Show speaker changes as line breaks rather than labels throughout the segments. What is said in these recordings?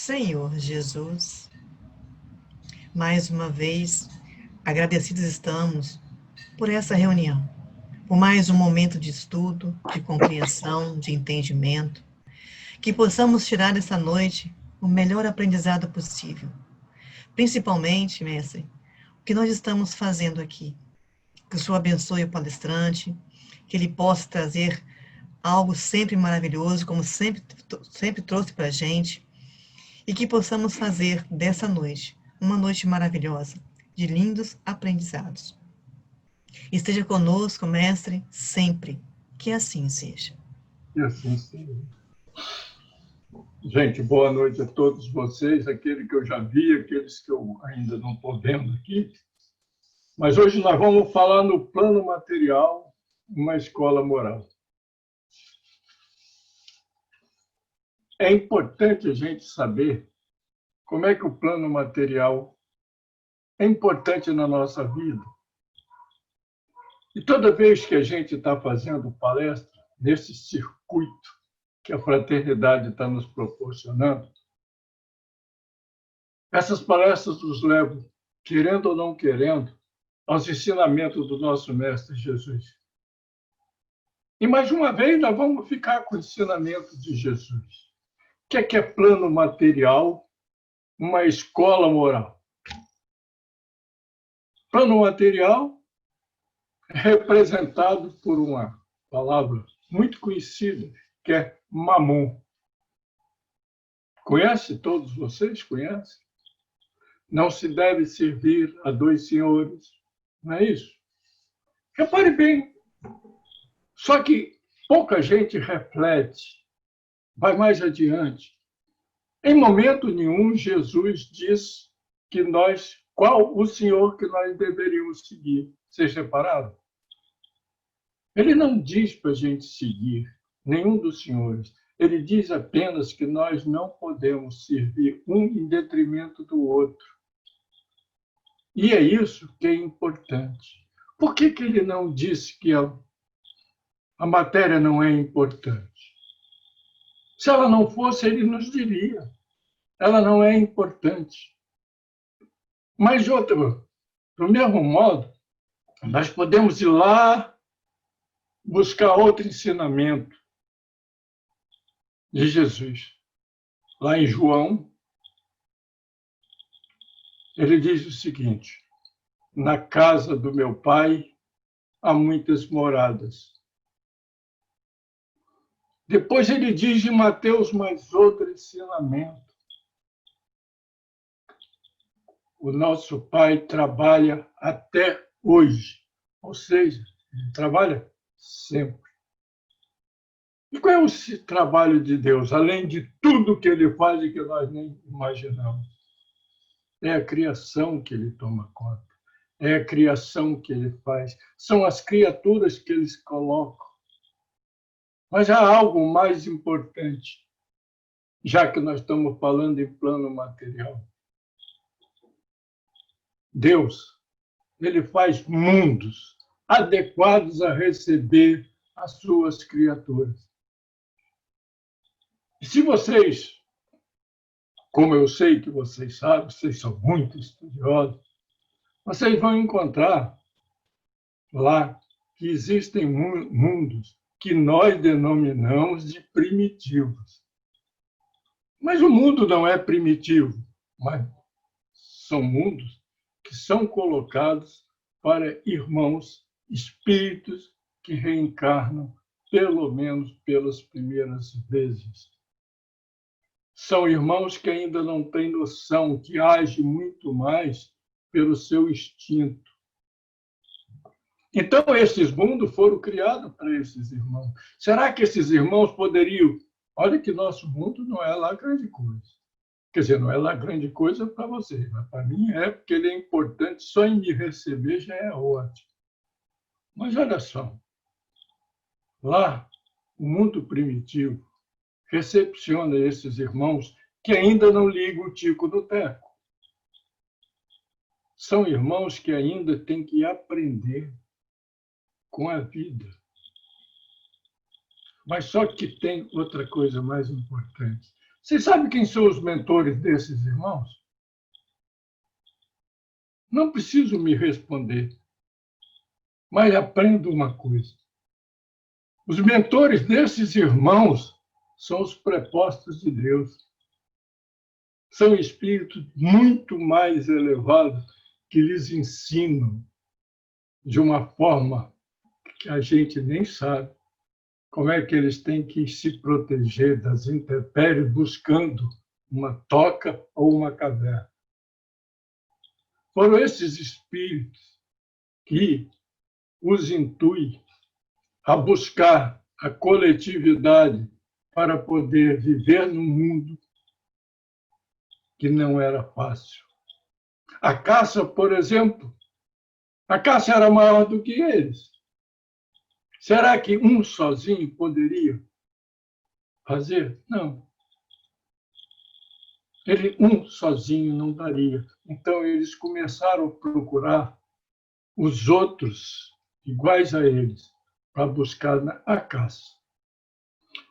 Senhor Jesus, mais uma vez, agradecidos estamos por essa reunião, por mais um momento de estudo, de compreensão, de entendimento, que possamos tirar dessa noite o melhor aprendizado possível. Principalmente, mestre, o que nós estamos fazendo aqui. Que o Senhor abençoe o palestrante, que ele possa trazer algo sempre maravilhoso, como sempre trouxe para a gente, e que possamos fazer dessa noite uma noite maravilhosa, de lindos aprendizados. Esteja conosco, mestre, sempre. Que assim seja.
Que assim seja. Gente, boa noite a todos vocês, aqueles que eu já vi, aqueles que eu ainda não estou vendo aqui. Mas hoje nós vamos falar no plano material, uma escola moral. É importante a gente saber como é que o plano material é importante na nossa vida. E toda vez que a gente está fazendo palestra, nesse circuito que a fraternidade está nos proporcionando, essas palestras nos levam, querendo ou não querendo, aos ensinamentos do nosso Mestre Jesus. E mais uma vez nós vamos ficar com o ensinamento de Jesus. O que é plano material? Uma escola moral. Plano material é representado por uma palavra muito conhecida, que é mamon. Conhece? Todos vocês conhecem? Não se deve servir a dois senhores. Não é isso? Repare bem. Só que pouca gente reflete, vai mais adiante. Em momento nenhum, Jesus diz que qual o Senhor que nós deveríamos seguir. Vocês repararam? Ele não diz para a gente seguir nenhum dos senhores. Ele diz apenas que nós não podemos servir um em detrimento do outro. E é isso que é importante. Por que ele não disse que a matéria não é importante? Se ela não fosse, ele nos diria. Ela não é importante. Mas, do mesmo modo, nós podemos ir lá buscar outro ensinamento de Jesus. Lá em João, ele diz o seguinte: na casa do meu pai há muitas moradas. Depois ele diz em Mateus mais outro ensinamento. O nosso pai trabalha até hoje. Ou seja, ele trabalha sempre. E qual é o trabalho de Deus, além de tudo que ele faz e que nós nem imaginamos? É a criação que ele toma conta. É a criação que ele faz. São as criaturas que eles colocam. Mas há algo mais importante, já que nós estamos falando em plano material. Deus, ele faz mundos adequados a receber as suas criaturas. E se vocês, como eu sei que vocês sabem, vocês são muito estudiosos, vocês vão encontrar lá que existem mundos que nós denominamos de primitivos. Mas o mundo não é primitivo, mas são mundos que são colocados para irmãos espíritos que reencarnam, pelo menos pelas primeiras vezes. São irmãos que ainda não têm noção, que agem muito mais pelo seu instinto. Então, esses mundos foram criados para esses irmãos. Será que esses irmãos poderiam... Olha que nosso mundo não é lá grande coisa. Quer dizer, não é lá grande coisa para você, mas para mim é, porque ele é importante, só em me receber já é ótimo. Mas olha só, lá, o mundo primitivo recepciona esses irmãos que ainda não ligam o tico do teco. São irmãos que ainda têm que aprender com a vida. Mas só que tem outra coisa mais importante. Vocês sabem quem são os mentores desses irmãos? Não preciso me responder, mas aprendo uma coisa. Os mentores desses irmãos são os prepostos de Deus. São espíritos muito mais elevados que lhes ensinam de uma forma que a gente nem sabe como é que eles têm que se proteger das intempéries buscando uma toca ou uma caverna. Foram esses espíritos que os intuem a buscar a coletividade para poder viver num mundo que não era fácil. A caça, por exemplo, a caça era maior do que eles. Será que um sozinho poderia fazer? Não. Um sozinho não daria. Então, eles começaram a procurar os outros iguais a eles para buscar a caça.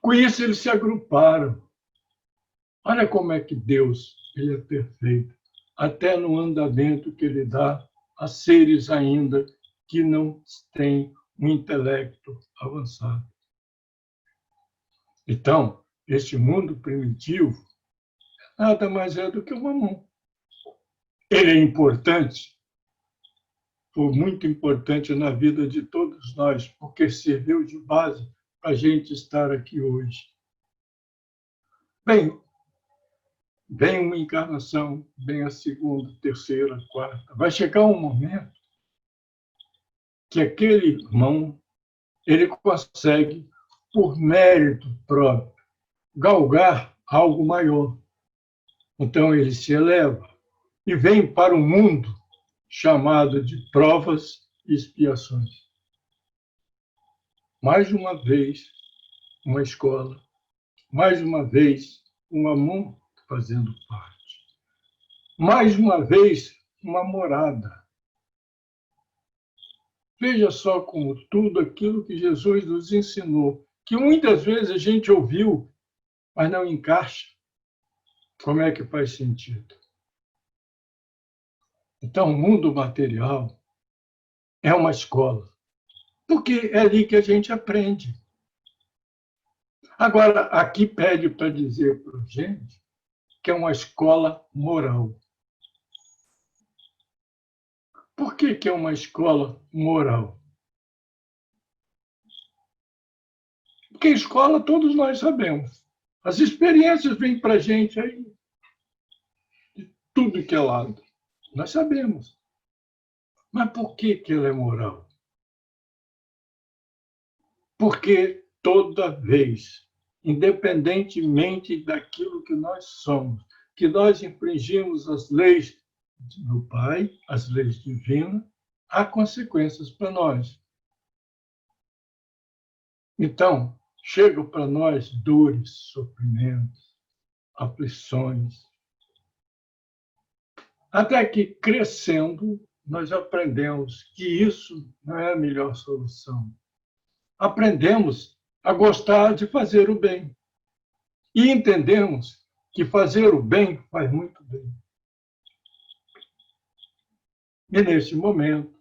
Com isso, eles se agruparam. Olha como é que Deus ele é perfeito, até no andamento que ele dá a seres ainda que não têm um intelecto avançado. Então, este mundo primitivo nada mais é do que o mamão. Ele é importante, foi muito importante na vida de todos nós, porque serviu de base para a gente estar aqui hoje. Bem, vem uma encarnação, vem a segunda, terceira, quarta. Vai chegar um momento que aquele irmão ele consegue, por mérito próprio, galgar algo maior. Então ele se eleva e vem para um mundo chamado de provas e expiações. Mais uma vez, uma escola, mais uma vez, um amor fazendo parte. Mais uma vez, uma morada. Veja só como tudo aquilo que Jesus nos ensinou, que muitas vezes a gente ouviu, mas não encaixa. Como é que faz sentido? Então, o mundo material é uma escola, porque é ali que a gente aprende. Agora, aqui pede para dizer para a gente que é uma escola moral. Por que é uma escola moral? Porque escola todos nós sabemos. As experiências vêm para a gente aí, de tudo que é lado. Nós sabemos. Mas por que ela é moral? Porque toda vez, independentemente daquilo que nós somos, que nós infringimos as leis do Pai, as leis divinas, há consequências para nós. Então, chegam para nós dores, sofrimentos, aflições, até que, crescendo, nós aprendemos que isso não é a melhor solução. Aprendemos a gostar de fazer o bem. E entendemos que fazer o bem faz muito bem. E, neste momento,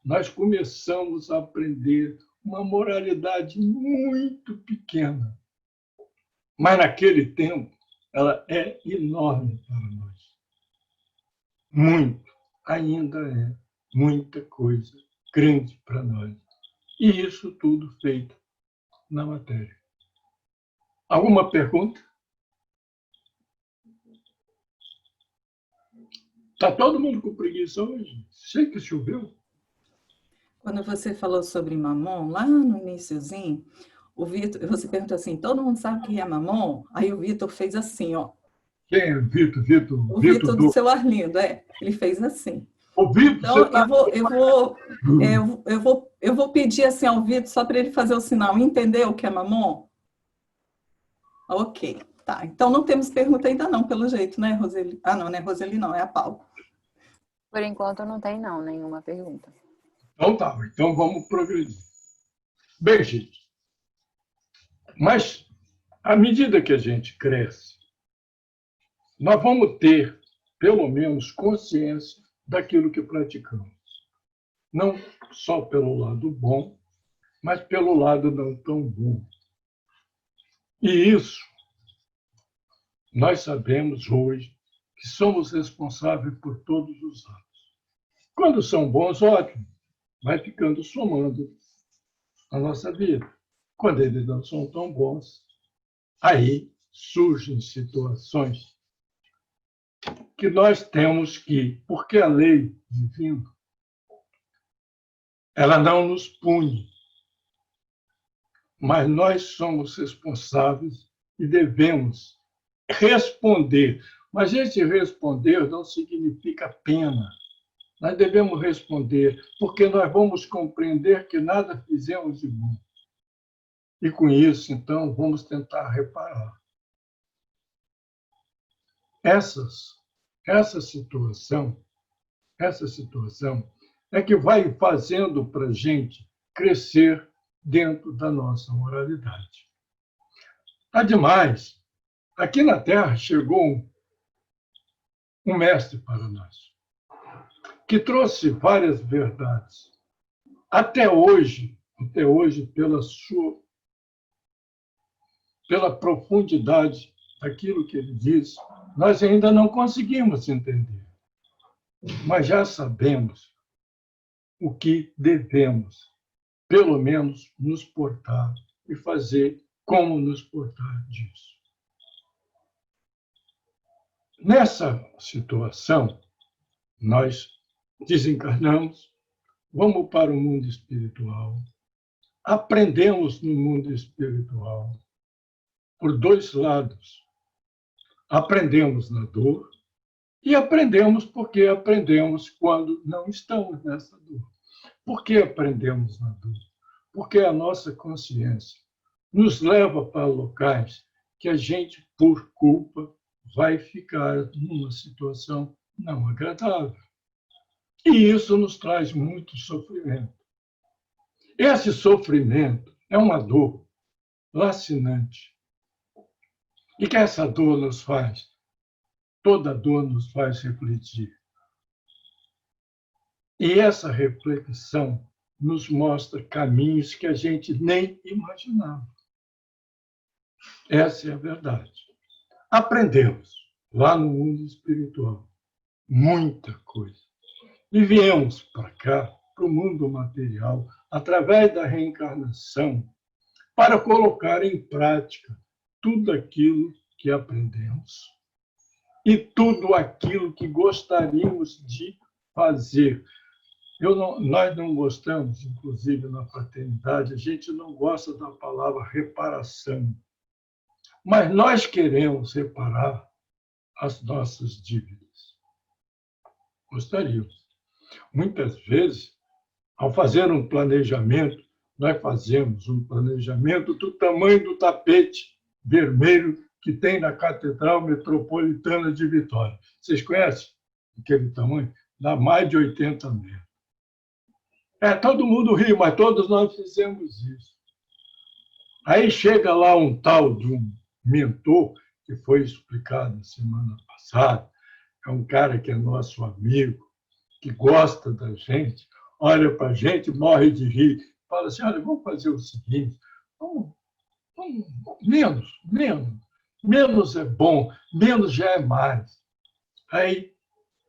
nós começamos a aprender uma moralidade muito pequena. Mas, naquele tempo, ela é enorme para nós. Muito. Ainda é muita coisa grande para nós. E isso tudo feito na matéria. Alguma pergunta? Está todo mundo com preguiça hoje? Sei que choveu.
Quando você falou sobre Mamon, lá no iniciozinho, o Vitor, você perguntou assim, todo mundo sabe o que é Mamon? Aí o Vitor fez assim, ó.
Quem é Vitor?
O Vitor do seu Arlindo, ele fez assim.
O Vitor,
então,
tá...
eu vou pedir assim ao Vitor, só para ele fazer o sinal. Entendeu o que é Mamon? Ok, tá. Então, não temos pergunta ainda não, pelo jeito, né, Roseli? Ah, não, né, Roseli não, é a Paula.
Por enquanto, não tem não, nenhuma pergunta.
Então tá, então vamos progredir. Bem, gente, mas à medida que a gente cresce, nós vamos ter, pelo menos, consciência daquilo que praticamos. Não só pelo lado bom, mas pelo lado não tão bom. E isso, nós sabemos hoje que somos responsáveis por todos os atos. Quando são bons, ótimo, vai ficando somando a nossa vida. Quando eles não são tão bons, aí surgem situações que nós temos que, porque a lei divina, ela não nos pune, mas nós somos responsáveis e devemos responder. Mas esse responder não significa pena. Nós devemos responder, porque nós vamos compreender que nada fizemos de bom. E com isso, então, vamos tentar reparar. Essa situação é que vai fazendo para a gente crescer dentro da nossa moralidade. Ademais, aqui na Terra chegou um mestre para nós, que trouxe várias verdades. Até hoje, pela profundidade daquilo que ele diz, nós ainda não conseguimos entender. Mas já sabemos o que devemos, pelo menos, nos portar e fazer como nos portar disso. Nessa situação, nós desencarnamos, vamos para o mundo espiritual, aprendemos no mundo espiritual por dois lados. Aprendemos na dor e aprendemos porque aprendemos quando não estamos nessa dor. Por que aprendemos na dor? Porque a nossa consciência nos leva para locais que a gente, por culpa, vai ficar numa situação não agradável. E isso nos traz muito sofrimento. Esse sofrimento é uma dor lacinante. E que essa dor nos faz, toda dor nos faz refletir. E essa reflexão nos mostra caminhos que a gente nem imaginava. Essa é a verdade. Aprendemos lá no mundo espiritual muita coisa. E viemos para cá, para o mundo material, através da reencarnação, para colocar em prática tudo aquilo que aprendemos e tudo aquilo que gostaríamos de fazer. Nós não gostamos, inclusive na fraternidade, a gente não gosta da palavra reparação, mas nós queremos reparar as nossas dívidas. Gostaríamos. Muitas vezes, ao fazer um planejamento, nós fazemos um planejamento do tamanho do tapete vermelho que tem na Catedral Metropolitana de Vitória. Vocês conhecem aquele tamanho? Dá mais de 80 metros. Todo mundo ri, mas todos nós fizemos isso. Aí chega lá um tal de um mentor, que foi explicado na semana passada, é um cara que é nosso amigo, que gosta da gente, olha para a gente, morre de rir, fala assim, olha, vamos fazer o seguinte, menos é bom, menos já é mais. Aí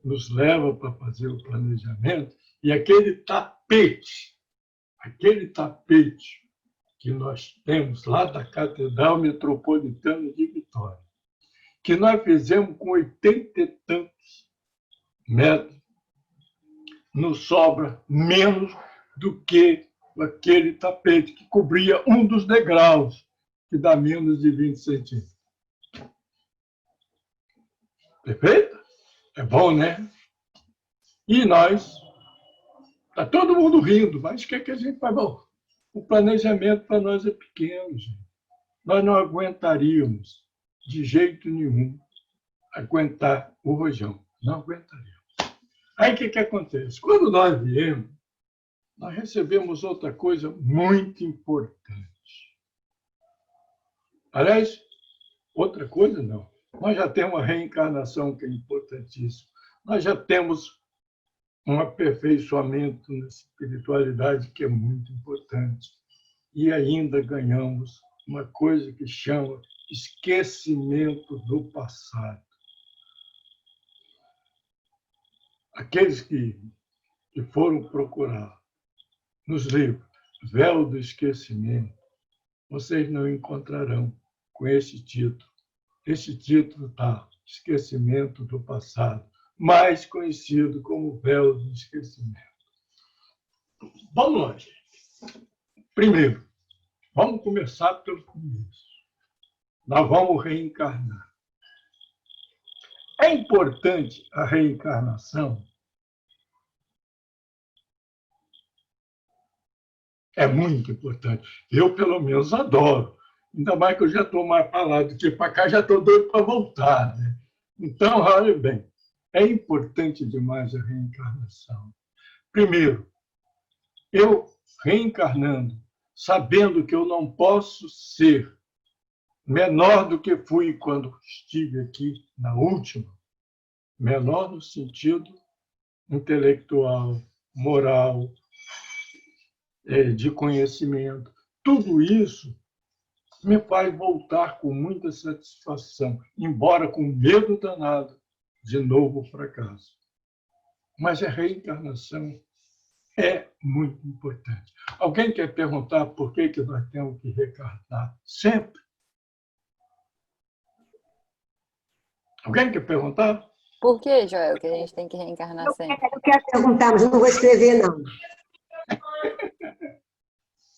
nos leva para fazer o planejamento e aquele tapete que nós temos lá da Catedral Metropolitana de Vitória, que nós fizemos com 80 e tantos metros, nos sobra menos do que aquele tapete que cobria um dos degraus, que dá menos de 20 centímetros. Perfeito? É bom, né? E nós, está todo mundo rindo, mas o que é que a gente faz? Bom, o planejamento para nós é pequeno, gente. Nós não aguentaríamos, de jeito nenhum, aguentar o rojão. Não aguentaríamos. Aí o que acontece? Quando nós viemos, nós recebemos outra coisa muito importante. Aliás, outra coisa não. Nós já temos a reencarnação, que é importantíssimo. Nós já temos um aperfeiçoamento na espiritualidade, que é muito importante. E ainda ganhamos uma coisa que chama esquecimento do passado. Aqueles que foram procurar nos livros Véu do Esquecimento, vocês não encontrarão com esse título. Esse título está Esquecimento do Passado, mais conhecido como Véu do Esquecimento. Vamos lá, gente. Primeiro, vamos começar pelo começo. Nós vamos reencarnar. É importante a reencarnação? É muito importante. Eu, pelo menos, adoro. Ainda mais que eu já estou mais para lá do que para cá, já estou doido para voltar. Né? Então, olha bem, é importante demais a reencarnação. Primeiro, eu reencarnando, sabendo que eu não posso ser menor do que fui quando estive aqui na última, menor no sentido intelectual, moral, de conhecimento. Tudo isso me faz voltar com muita satisfação, embora com medo danado de novo fracasso. Mas a reencarnação é muito importante. Alguém quer perguntar por que nós temos que reencarnar sempre? Alguém quer perguntar?
Por que, Joel, que a gente tem que reencarnar sempre?
Eu quero perguntar, mas eu não vou escrever, não.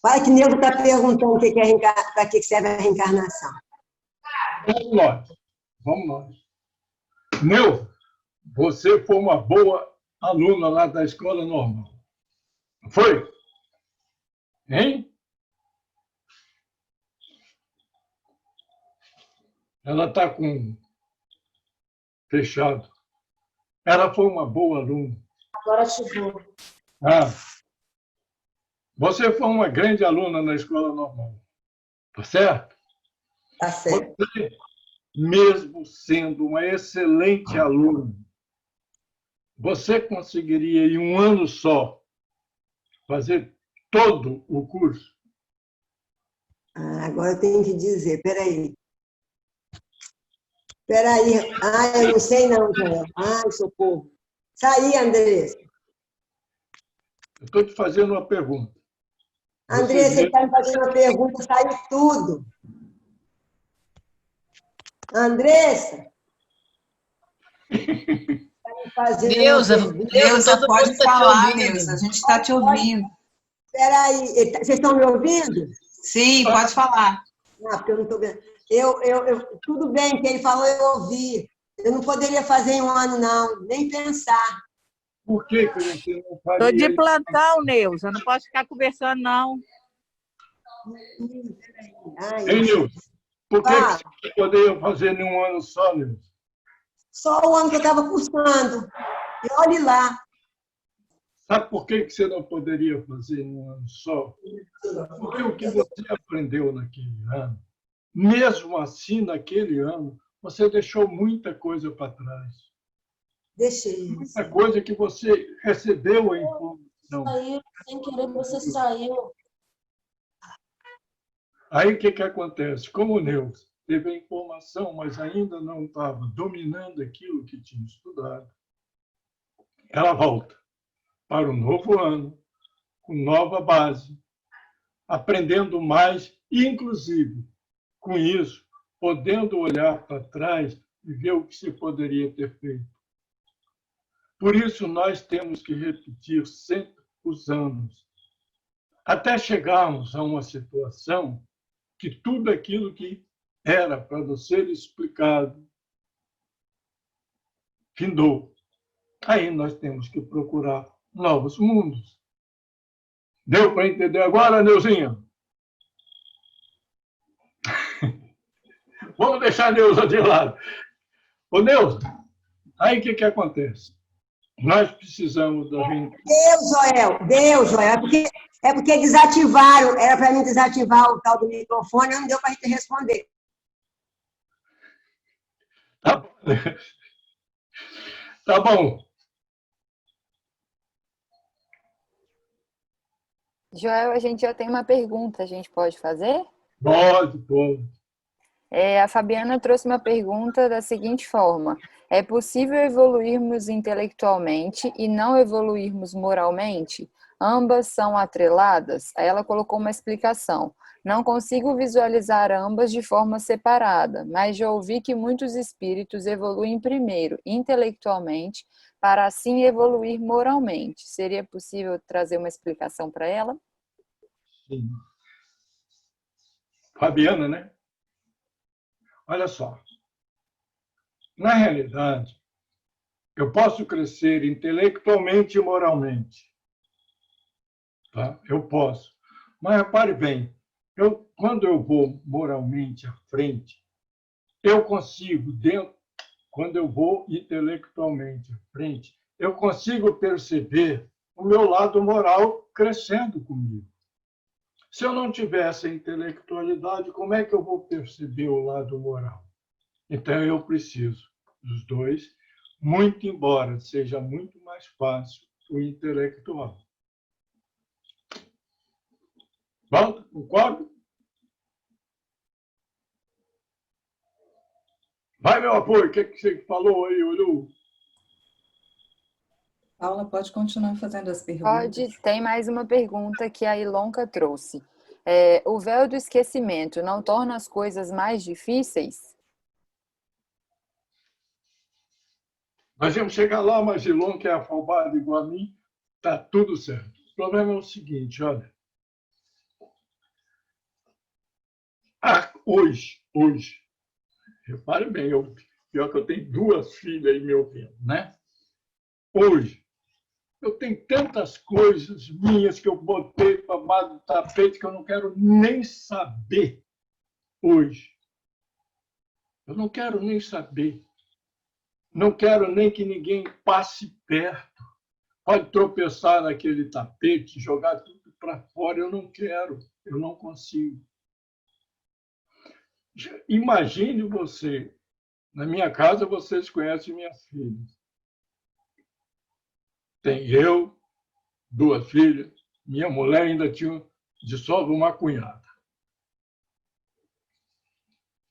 Fala que Neuza está perguntando para que serve a reencarnação.
Vamos nós. Neuza, você foi uma boa aluna lá da escola normal. Não foi? Hein? Ela está com fechado. Ela foi uma boa aluna.
Agora chegou.
Você foi uma grande aluna na escola normal. Tá certo?
Tá certo.
Você, mesmo sendo uma excelente aluna, você conseguiria, em um ano só, fazer todo o curso?
Agora eu tenho que dizer, espera aí. Eu não sei não, Joel. Socorro. Saí, Andressa.
Eu estou te fazendo uma pergunta.
Andressa, você está me fazendo uma pergunta, saiu tudo. Andressa.
Neuza, pode falar, Neuza. A gente está te ouvindo.
Espera aí. Vocês estão me ouvindo?
Sim, pode falar.
Porque eu não estou vendo. Tudo bem que ele falou, eu ouvi. Eu não poderia fazer em um ano, não. Nem pensar.
Por que você não faria?
Estou de plantão, Neuza. Não posso ficar conversando, não.
Hein, Neuza? Por que você não poderia fazer em um ano só, Neuza?
Só o ano que eu estava cursando. E olhe lá.
Sabe por que você não poderia fazer em um ano só? Porque o que você aprendeu naquele ano, mesmo assim, naquele ano, você deixou muita coisa para trás.
Deixei.
Muita coisa que você recebeu a informação.
Saiu, sem querer você saiu.
Aí o que acontece? Como o Neuza teve a informação, mas ainda não estava dominando aquilo que tinha estudado, ela volta para o novo ano, com nova base, aprendendo mais, e, inclusive, com isso, podendo olhar para trás e ver o que se poderia ter feito. Por isso, nós temos que repetir sempre os anos, até chegarmos a uma situação que tudo aquilo que era para nos ser explicado findou. Aí nós temos que procurar novos mundos. Deu para entender agora, Neuzinha? Vamos deixar a Neuza de lado. Ô, Neuza, aí o que acontece? Nós precisamos da reencarnação.
Deus, Joel. É porque desativaram. Era para mim desativar o tal do microfone, não deu para a gente responder.
Tá, tá bom.
Joel, a gente já tem uma pergunta, a gente pode fazer?
Pode.
A Fabiana trouxe uma pergunta da seguinte forma: é possível evoluirmos intelectualmente e não evoluirmos moralmente? Ambas são atreladas? Aí ela colocou uma explicação. Não consigo visualizar ambas de forma separada, mas já ouvi que muitos espíritos evoluem primeiro intelectualmente, para assim evoluir moralmente. Seria possível trazer uma explicação para ela?
Sim. Fabiana, né? Olha só. Na realidade, eu posso crescer intelectualmente e moralmente. Tá? Eu posso. Mas repare bem, quando eu vou moralmente à frente, eu consigo, quando eu vou intelectualmente à frente, eu consigo perceber o meu lado moral crescendo comigo. Se eu não tiver essa intelectualidade, como é que eu vou perceber o lado moral? Então, eu preciso dos dois, muito embora seja muito mais fácil o intelectual. Bom, concordo? Vai, meu apoio, o que você falou aí, olhou?
Paula, pode continuar fazendo as perguntas?
Pode. Tem mais uma pergunta que a Ilonka trouxe. O véu do esquecimento não torna as coisas mais difíceis?
Nós vamos chegar lá, mas Ilon, que é afobado igual a mim, está tudo certo. O problema é o seguinte, olha. Hoje, repare bem, pior que eu tenho 2 filhas aí me ouvindo, né? Hoje, eu tenho tantas coisas minhas que eu botei para baixo do tapete que eu não quero nem saber hoje. Eu não quero nem saber. Não quero nem que ninguém passe perto. Pode tropeçar naquele tapete, jogar tudo para fora. Eu não quero, eu não consigo. Imagine você, na minha casa vocês conhecem minhas filhas. Tem eu, 2 filhas, minha mulher ainda tinha de só uma cunhada.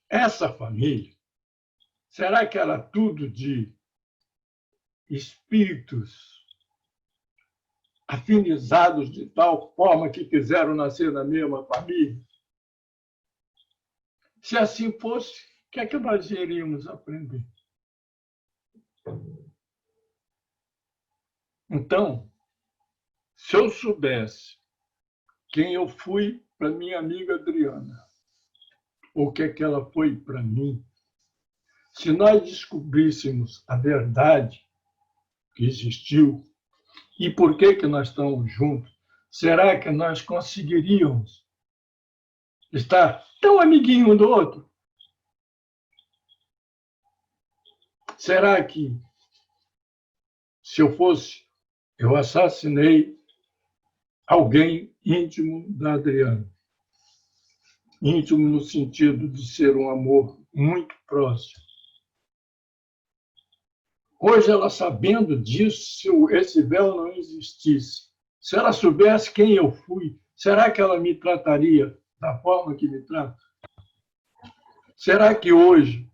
Essa família, será que era tudo de espíritos afinizados de tal forma que quiseram nascer na mesma família? Se assim fosse, o que é que nós iríamos aprender? Então, se eu soubesse quem eu fui para minha amiga Adriana, ou o que é que ela foi para mim, se nós descobríssemos a verdade que existiu e por que nós estamos juntos, será que nós conseguiríamos estar tão amiguinho um do outro? Será que, se eu assassinei alguém íntimo da Adriana, íntimo no sentido de ser um amor muito próximo. Hoje, ela sabendo disso, se esse véu não existisse, se ela soubesse quem eu fui, será que ela me trataria da forma que me trata? Será que hoje,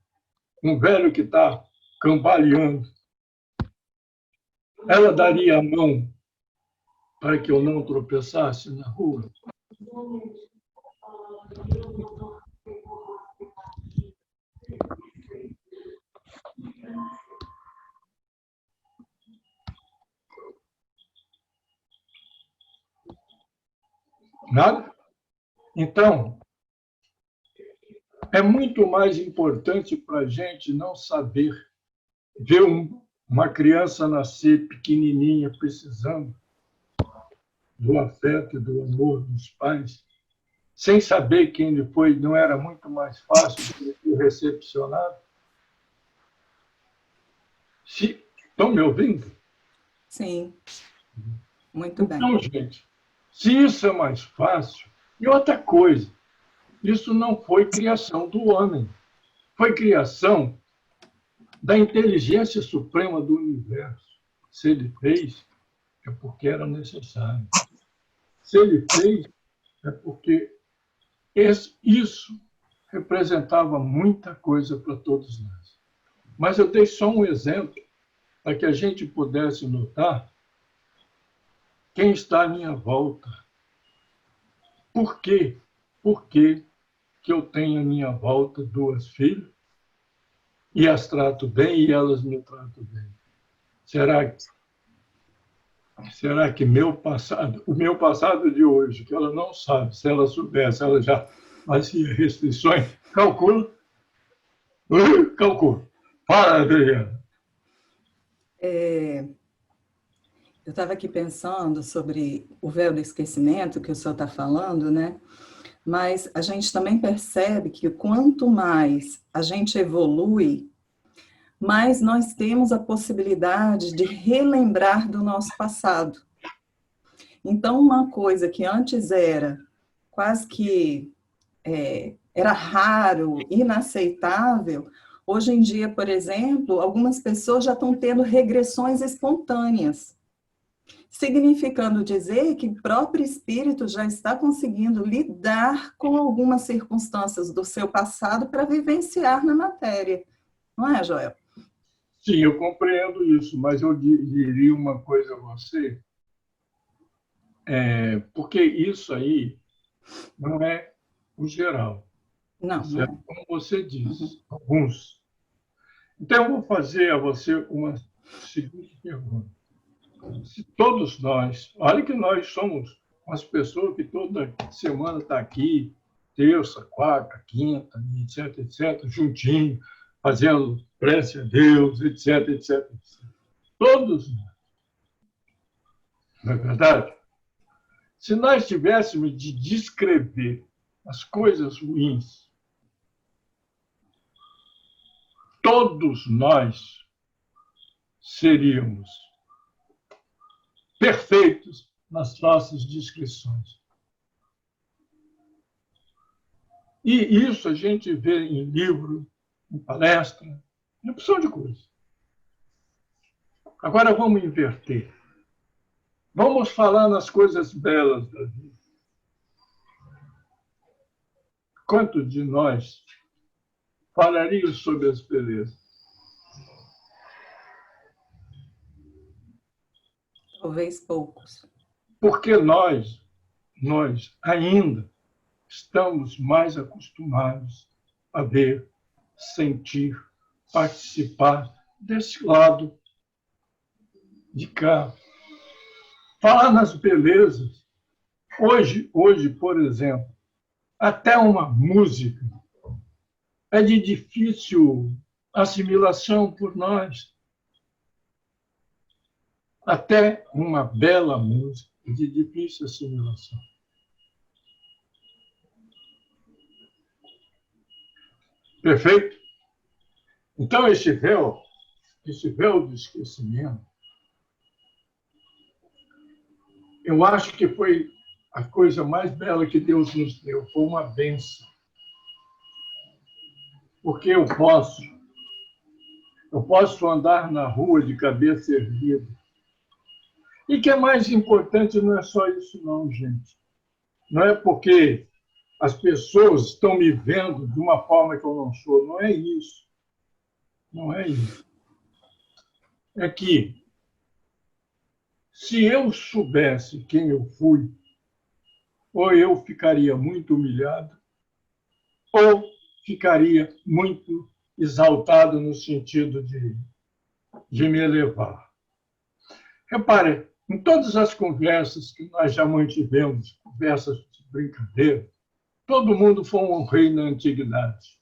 um velho que está cambaleando, ela daria a mão para que eu não tropeçasse na rua? Nada? Então, é muito mais importante para a gente não saber ver uma criança nascer pequenininha, precisando do afeto e do amor dos pais, sem saber quem ele foi, não era muito mais fácil de ser recepcionado? Estão me ouvindo?
Sim, muito bem.
Então, gente, se isso é mais fácil... E outra coisa, isso não foi criação do homem, foi criação da inteligência suprema do universo. Se ele fez, é porque era necessário. Se ele fez, é porque isso representava muita coisa para todos nós. Mas eu dei só um exemplo para que a gente pudesse notar quem está à minha volta. Por quê? Por que eu tenho à minha volta 2 filhas e as trato bem e elas me tratam bem? Será que o meu passado de hoje, que ela não sabe, se ela soubesse, ela já fazia restrições? Calcula. Calcula. Fala, Adriana.
Eu estava aqui pensando sobre o véu do esquecimento que o senhor está falando, né? Mas a gente também percebe que quanto mais a gente evolui, mais nós temos a possibilidade de relembrar do nosso passado. Então, uma coisa que antes era quase que era raro, inaceitável, hoje em dia, por exemplo, algumas pessoas já estão tendo regressões espontâneas, significando dizer que o próprio espírito já está conseguindo lidar com algumas circunstâncias do seu passado para vivenciar na matéria. Não é, Joel?
Sim, eu compreendo isso, mas eu diria uma coisa a você, porque isso aí não é o geral.
Não, não é.
Como você diz, alguns. Então, eu vou fazer a você uma seguinte pergunta. Se todos nós, olha que nós somos umas pessoas que toda semana estão aqui, terça, quarta, quinta, etc, etc, juntinho, fazendo prece a Deus, etc, etc, etc. Todos nós. Não é verdade? Se nós tivéssemos de descrever as coisas ruins, todos nós seríamos perfeitos nas nossas descrições. E isso a gente vê em livro, em palestra, em opção de coisa. Agora vamos inverter. Vamos falar nas coisas belas da vida. Quantos de nós falariam sobre as belezas?
Talvez poucos.
Porque nós ainda estamos mais acostumados a ver, sentir, participar desse lado de cá. Falar nas belezas. Hoje, por exemplo, até uma música é de difícil assimilação por nós. Até uma bela música é de difícil assimilação. Perfeito? Então, esse véu do esquecimento, eu acho que foi a coisa mais bela que Deus nos deu, foi uma bênção. Porque eu posso andar na rua de cabeça erguida. E que é mais importante não é só isso não, gente. Não é porque as pessoas estão me vendo de uma forma que eu não sou, não é isso. Não é isso. É que se eu soubesse quem eu fui, ou eu ficaria muito humilhado, ou ficaria muito exaltado no sentido de me elevar. Repare, em todas as conversas que nós já mantivemos, conversas de brincadeira, todo mundo foi um rei na antiguidade.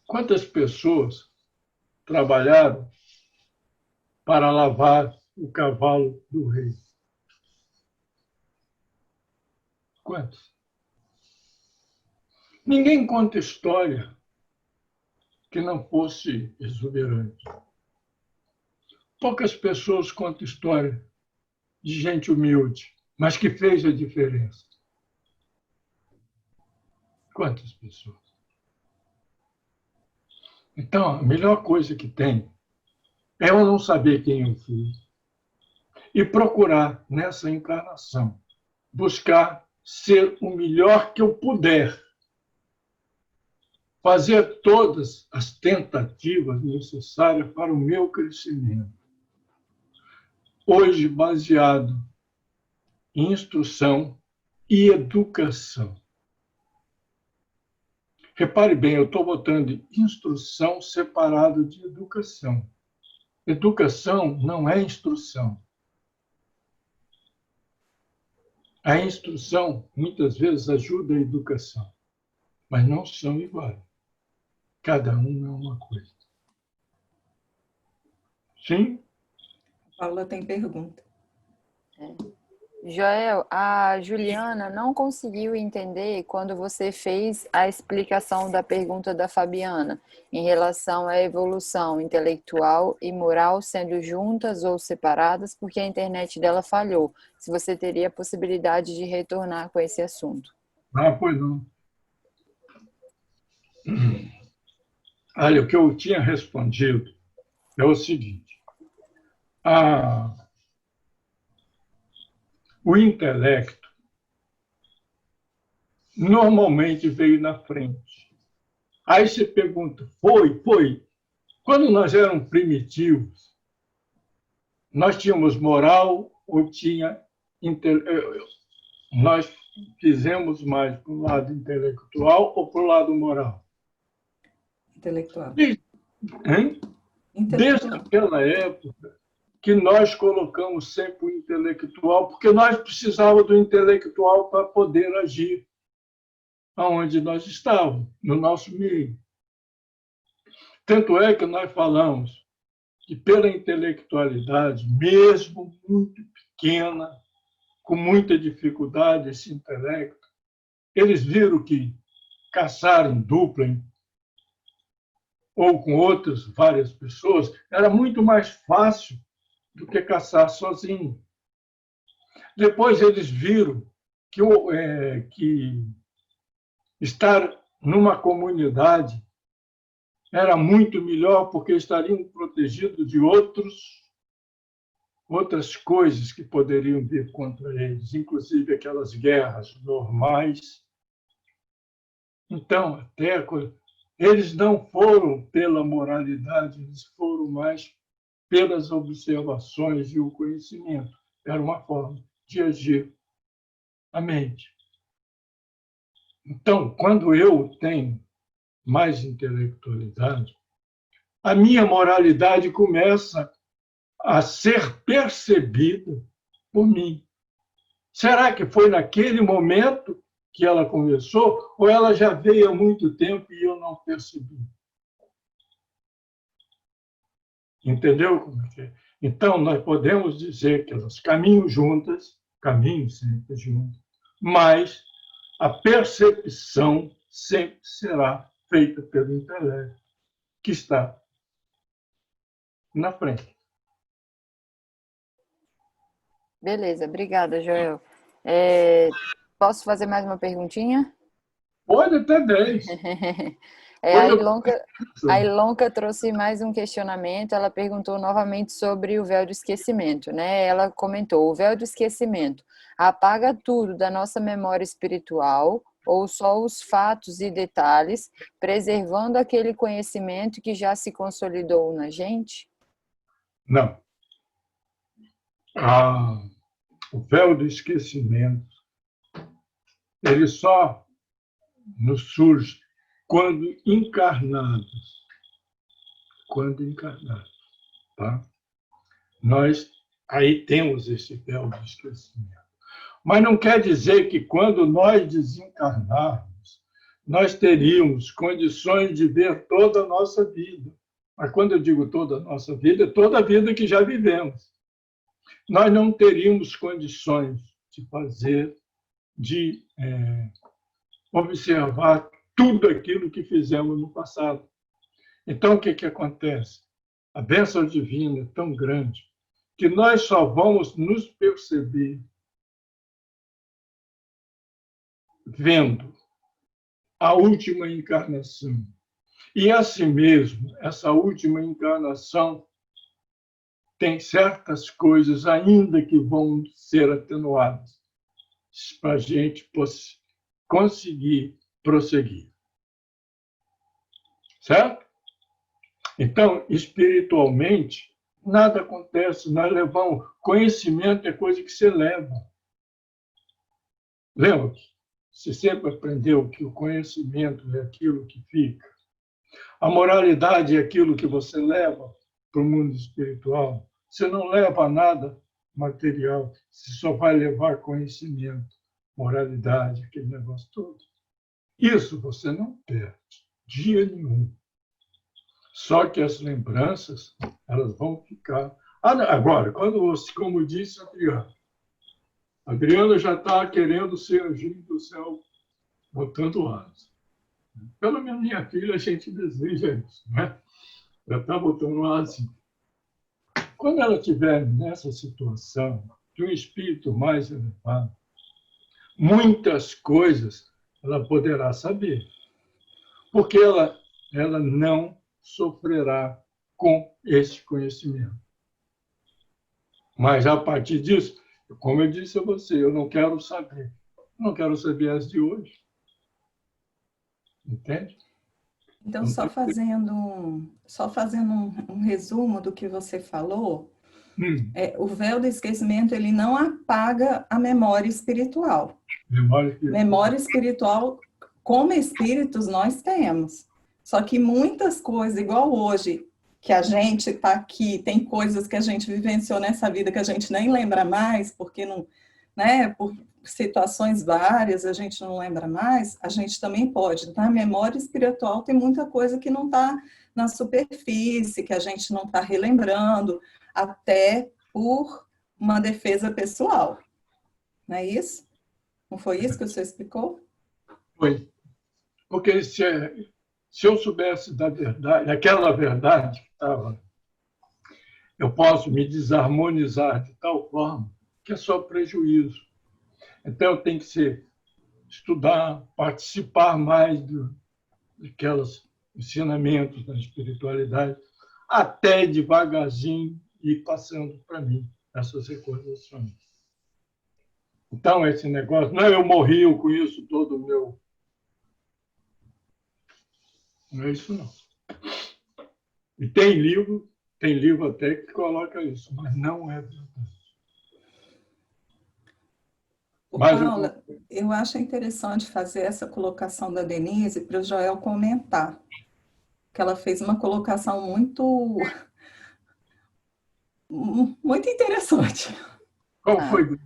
Quantas pessoas trabalharam para lavar o cavalo do rei? Quantos? Ninguém conta história que não fosse exuberante. Poucas pessoas contam história de gente humilde, mas que fez a diferença. Quantas pessoas? Então, a melhor coisa que tem é eu não saber quem eu fui e procurar, nessa encarnação, buscar ser o melhor que eu puder, fazer todas as tentativas necessárias para o meu crescimento. Hoje, baseado em instrução e educação. Repare bem, eu estou botando instrução separado de educação. Educação não é instrução. A instrução, muitas vezes, ajuda a educação, mas não são iguais. Cada um é uma coisa. Sim?
Paula tem pergunta.
Joel, a Juliana não conseguiu entender quando você fez a explicação da pergunta da Fabiana em relação à evolução intelectual e moral sendo juntas ou separadas, porque a internet dela falhou. Se você teria a possibilidade de retornar com esse assunto.
Ah, pois não. Olha, o que eu tinha respondido é o seguinte. O intelecto normalmente veio na frente. Aí você pergunta, foi. Quando nós éramos primitivos, nós tínhamos moral ou nós fizemos mais para o lado intelectual ou para o lado moral?
Intelectual.
Desde aquela época que nós colocamos sempre o intelectual, porque nós precisávamos do intelectual para poder agir aonde nós estávamos, no nosso meio. Tanto é que nós falamos que pela intelectualidade, mesmo muito pequena, com muita dificuldade, esse intelecto, eles viram que caçar em dupla ou com outras várias pessoas era muito mais fácil do que caçar sozinho. Depois eles viram que estar numa comunidade era muito melhor porque estariam protegidos de outras coisas que poderiam vir contra eles, inclusive aquelas guerras normais. Então, eles não foram pela moralidade, eles foram mais pelas observações e o conhecimento. Era uma forma de agir a mente. Então, quando eu tenho mais intelectualidade, a minha moralidade começa a ser percebida por mim. Será que foi naquele momento que ela começou ou ela já veio há muito tempo e eu não percebi? Entendeu como é que é? Então, nós podemos dizer que elas caminham sempre juntas, mas a percepção sempre será feita pelo intelecto, que está na frente.
Beleza, obrigada, Joel. Posso fazer mais uma perguntinha?
Pode até 10.
A Ilonka trouxe mais um questionamento, ela perguntou novamente sobre o véu do esquecimento, né? Ela comentou, o véu do esquecimento apaga tudo da nossa memória espiritual ou só os fatos e detalhes, preservando aquele conhecimento que já se consolidou na gente?
Não. O véu do esquecimento, ele só nos surge quando encarnados. Tá? Nós aí temos esse véu do esquecimento. Mas não quer dizer que quando nós desencarnarmos, nós teríamos condições de ver toda a nossa vida. Mas quando eu digo toda a nossa vida, é toda a vida que já vivemos. Nós não teríamos condições de observar tudo aquilo que fizemos no passado. Então, o que acontece? A bênção divina é tão grande que nós só vamos nos perceber vendo a última encarnação E assim mesmo, essa última encarnação tem certas coisas ainda que vão ser atenuadas para a gente conseguir prosseguir. Certo? Então, espiritualmente, nada acontece. Nós levamos... Conhecimento é coisa que você leva. Lembra? Você sempre aprendeu que o conhecimento é aquilo que fica. A moralidade é aquilo que você leva para o mundo espiritual. Você não leva nada material, você só vai levar conhecimento, moralidade, aquele negócio todo. Isso você não perde, dia nenhum. Só que as lembranças, elas vão ficar. Agora, como disse a Adriana já está querendo ser anjinho do céu, botando asas. Pela minha filha, a gente deseja isso, né? Já está botando asas. Quando ela estiver nessa situação de um espírito mais elevado, muitas coisas ela poderá saber, porque ela não sofrerá com esse conhecimento. Mas, a partir disso, como eu disse a você, eu não quero saber. Não quero saber as de hoje. Entende?
Então, só fazendo um resumo do que você falou, o véu do esquecimento, ele não apaga a memória espiritual. Memória espiritual, como espíritos, nós temos. Só que muitas coisas, igual hoje, que a gente está aqui, tem coisas que a gente vivenciou nessa vida que a gente nem lembra mais, porque não, né, por situações várias a gente não lembra mais, a gente também pode. Na memória espiritual tem muita coisa que não está na superfície, que a gente não está relembrando, até por uma defesa pessoal. Não é isso? Não foi isso que o senhor explicou?
Foi. Porque se eu soubesse da verdade, aquela verdade que estava, eu posso me desarmonizar de tal forma que é só prejuízo. Então, eu tenho que estudar, participar mais daqueles ensinamentos da espiritualidade, até devagarzinho ir passando para mim essas recordações. Então, esse negócio, não, eu morri, eu conheço todo o meu... Não é isso, não. E tem livro até que coloca isso, mas não é verdade.
Paula, eu acho interessante fazer essa colocação da Denise para o Joel comentar, que ela fez uma colocação muito interessante.
Qual foi?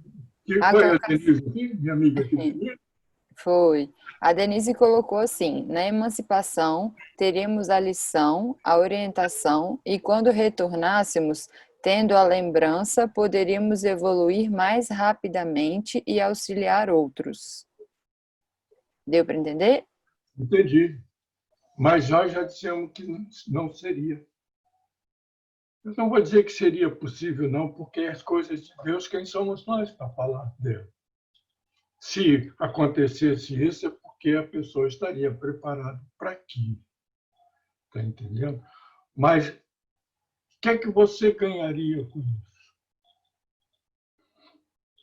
Que foi a Denise, minha amiga aqui?
Foi. A Denise colocou assim: na emancipação, teríamos a lição, a orientação, e quando retornássemos, tendo a lembrança, poderíamos evoluir mais rapidamente e auxiliar outros. Deu para entender?
Entendi. Mas nós já dissemos que não seria. Eu não vou dizer que seria possível, não, porque as coisas de Deus, quem somos nós para falar dele? Se acontecesse isso, é porque a pessoa estaria preparada para aquilo. Está entendendo? Mas o que é que você ganharia com isso?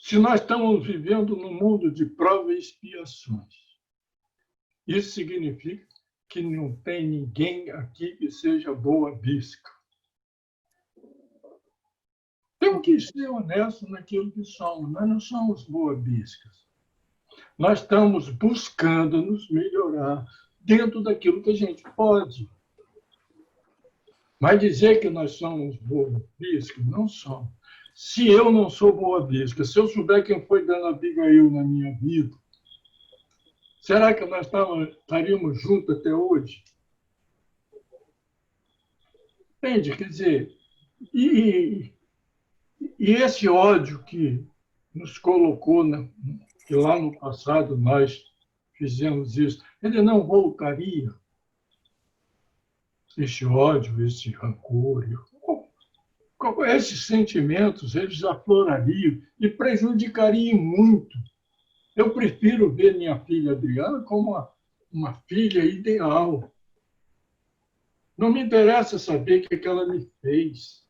Se nós estamos vivendo num mundo de prova e expiações, isso significa que não tem ninguém aqui que seja boa bisca. Temos que ser honestos naquilo que somos. Nós não somos boa biscas. Nós estamos buscando nos melhorar dentro daquilo que a gente pode. Mas dizer que nós somos boa bisca, não somos. Se eu não sou boa bisca, se eu souber quem foi Dona Abigail na minha vida, será que nós estaríamos juntos até hoje? Entende? Quer dizer, e esse ódio que nos colocou, que lá no passado nós fizemos isso, ele não voltaria. Esse ódio, esse rancor, esses sentimentos, eles aflorariam e prejudicariam muito. Eu prefiro ver minha filha Adriana como uma filha ideal. Não me interessa saber o que ela me fez.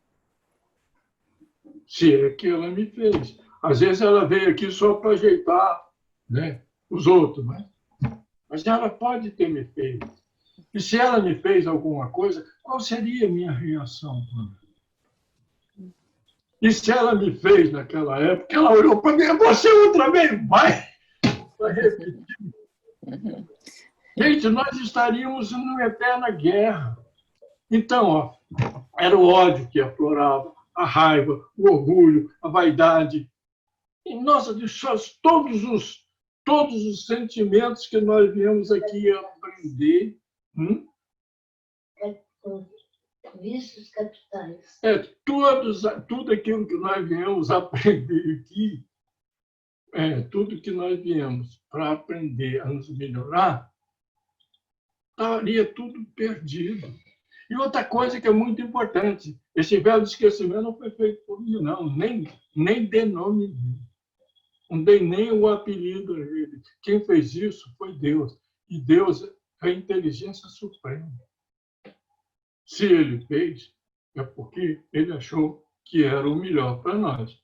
Se é que ela me fez. Às vezes ela veio aqui só para ajeitar, né, os outros, né? Mas ela pode ter me feito. E se ela me fez alguma coisa, qual seria a minha reação? E se ela me fez naquela época, ela olhou para mim, você outra vez vai repetir. Gente, nós estaríamos numa eterna guerra. Então, ó, era o ódio que aflorava, a raiva, o orgulho, a vaidade. E, nossa, todos os sentimentos que nós viemos aqui aprender.
Vícios capitais.
Tudo aquilo que nós viemos aprender aqui, tudo que nós viemos para aprender a nos melhorar, estaria tudo perdido. E outra coisa que é muito importante, esse véu de esquecimento não foi feito por mim, não, nem dê nome. Não dei nem o apelido a ele. Quem fez isso foi Deus. E Deus é a inteligência suprema. Se ele fez, é porque ele achou que era o melhor para nós.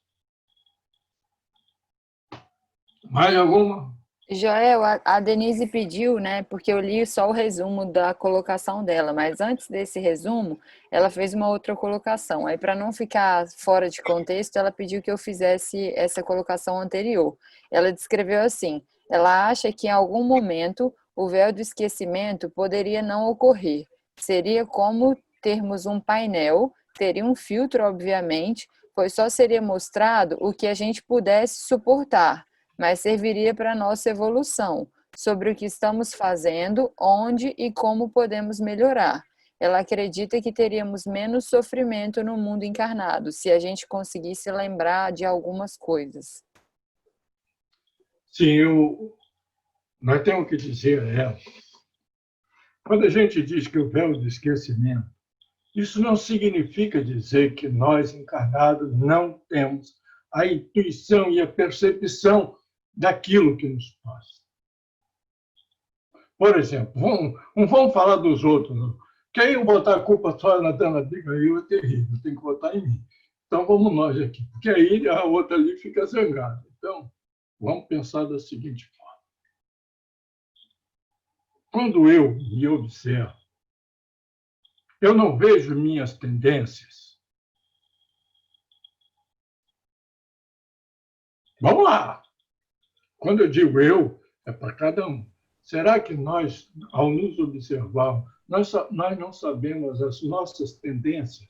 Mais alguma?
Joel, a Denise pediu, né? Porque eu li só o resumo da colocação dela, mas antes desse resumo, ela fez uma outra colocação. Aí, para não ficar fora de contexto, ela pediu que eu fizesse essa colocação anterior. Ela descreveu assim: ela acha que em algum momento o véu do esquecimento poderia não ocorrer. Seria como termos um painel, teria um filtro, obviamente, pois só seria mostrado o que a gente pudesse suportar, mas serviria para a nossa evolução, sobre o que estamos fazendo, onde e como podemos melhorar. Ela acredita que teríamos menos sofrimento no mundo encarnado, se a gente conseguisse lembrar de algumas coisas.
Sim, nós temos que dizer a ela. Quando a gente diz que o véu do esquecimento, isso não significa dizer que nós, encarnados, não temos a intuição e a percepção daquilo que nos passa. Por exemplo, não vamos falar dos outros, não. Quem eu botar a culpa só na Dana Briga aí é terrível, tem que botar em mim. Então vamos nós aqui, porque aí a outra ali fica zangada. Então, vamos pensar da seguinte forma. Quando eu me observo, eu não vejo minhas tendências. Vamos lá. Quando eu digo eu, é para cada um. Será que nós, ao nos observar, nós não sabemos as nossas tendências?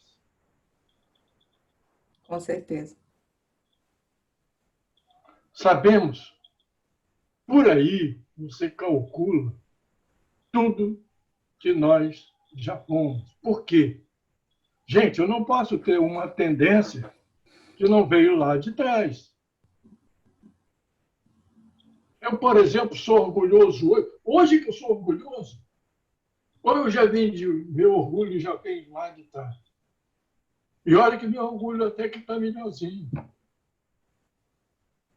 Com certeza.
Sabemos. Por aí, você calcula tudo que nós já fomos. Por quê? Gente, eu não posso ter uma tendência que não veio lá de trás. Eu, por exemplo, sou orgulhoso hoje. Hoje que eu sou orgulhoso, ou eu já vim de... Meu orgulho já vem lá de trás. E olha que meu orgulho até que está melhorzinho.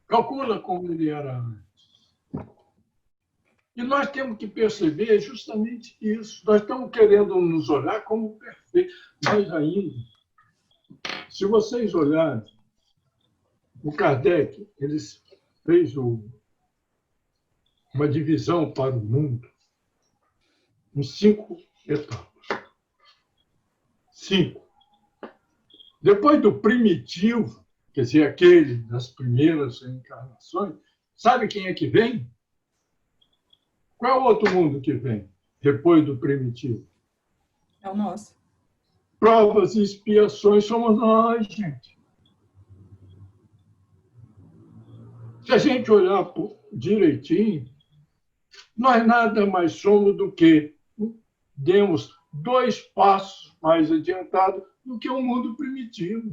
Calcula como ele era antes. E nós temos que perceber justamente isso. Nós estamos querendo nos olhar como perfeitos. Mas ainda, se vocês olharem, o Kardec, ele fez uma divisão para o mundo em 5 etapas. 5. Depois do primitivo, quer dizer, aquele das primeiras reencarnações, sabe quem é que vem? Qual é o outro mundo que vem depois do primitivo?
É o nosso.
Provas e expiações somos nós, gente. Se a gente olhar direitinho, nós nada mais somos do que demos 2 passos mais adiantados do que o mundo primitivo.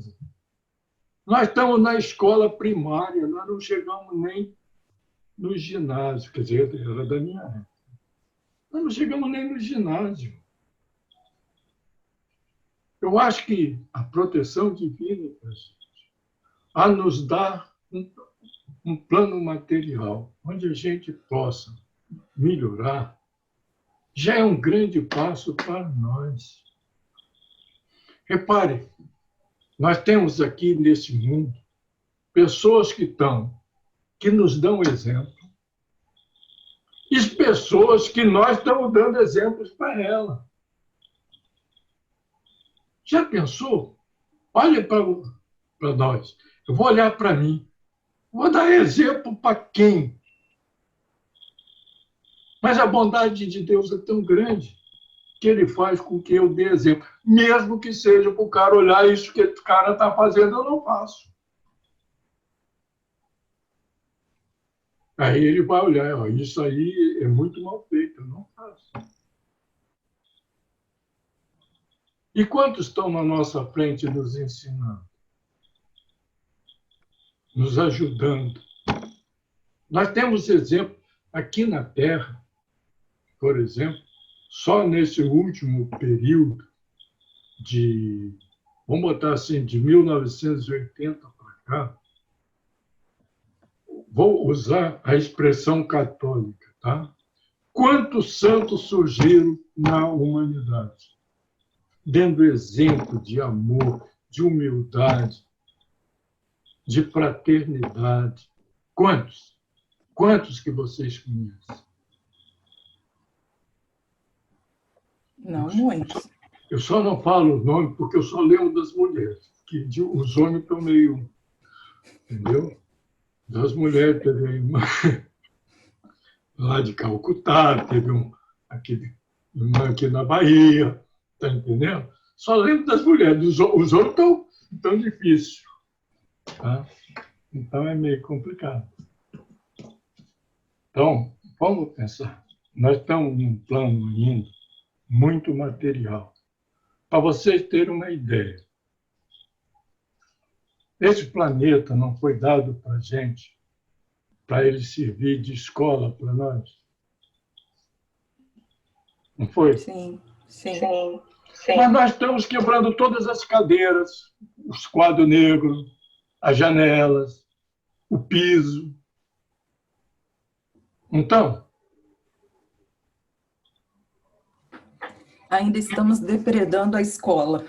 Nós estamos na escola primária, nós não chegamos nem no ginásio, quer dizer, era da minha época. Nós não chegamos nem no ginásio. Eu acho que a proteção divina, a nos dar um plano material, onde a gente possa melhorar, já é um grande passo para nós. Repare, nós temos aqui nesse mundo pessoas que nos dão exemplo, e pessoas que nós estamos dando exemplos para ela. Já pensou? Olhe para nós. Eu vou olhar para mim. Vou dar exemplo para quem? Mas a bondade de Deus é tão grande que Ele faz com que eu dê exemplo. Mesmo que seja para o cara olhar isso que o cara está fazendo, eu não faço. Aí ele vai olhar, ó, isso aí é muito mal feito, eu não faço. E quantos estão na nossa frente nos ensinando? Nos ajudando. Nós temos exemplo aqui na Terra, por exemplo, só nesse último período vamos botar assim, de 1980 para cá, vou usar a expressão católica, tá? Quantos santos surgiram na humanidade? Dando exemplo de amor, de humildade, de fraternidade. Quantos? Quantos que vocês conhecem?
Não muitos.
Eu só não falo o nome porque eu só lembro das mulheres, que os homens estão meio... Entendeu? Das mulheres, teve uma lá de Calcutá, teve uma aqui na Bahia, tá entendendo? Só lembro das mulheres, os outros estão difíceis. Tá? Então é meio complicado. Então, vamos pensar. Nós estamos num plano ainda muito material. Para vocês terem uma ideia, esse planeta não foi dado para a gente, para ele servir de escola para nós? Não foi?
Sim.
Mas nós estamos quebrando todas as cadeiras, os quadros negros, as janelas, o piso. Então,
ainda estamos depredando a escola.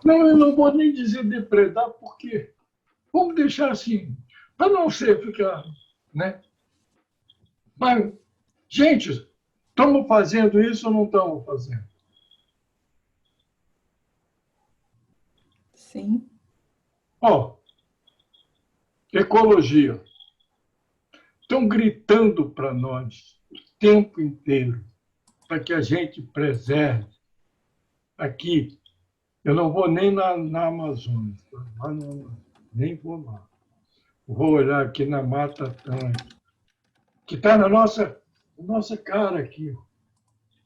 não, eu não vou nem dizer depredar, porque vamos deixar assim, para não ficar, né? Mas, gente, estamos fazendo isso ou não estamos fazendo?
Sim.
Ó, ecologia. Estão gritando para nós o tempo inteiro para que a gente preserve. Aqui, eu não vou nem na Amazônia, nem vou lá. Vou olhar aqui na Mata Atlântica, que está na nossa cara aqui.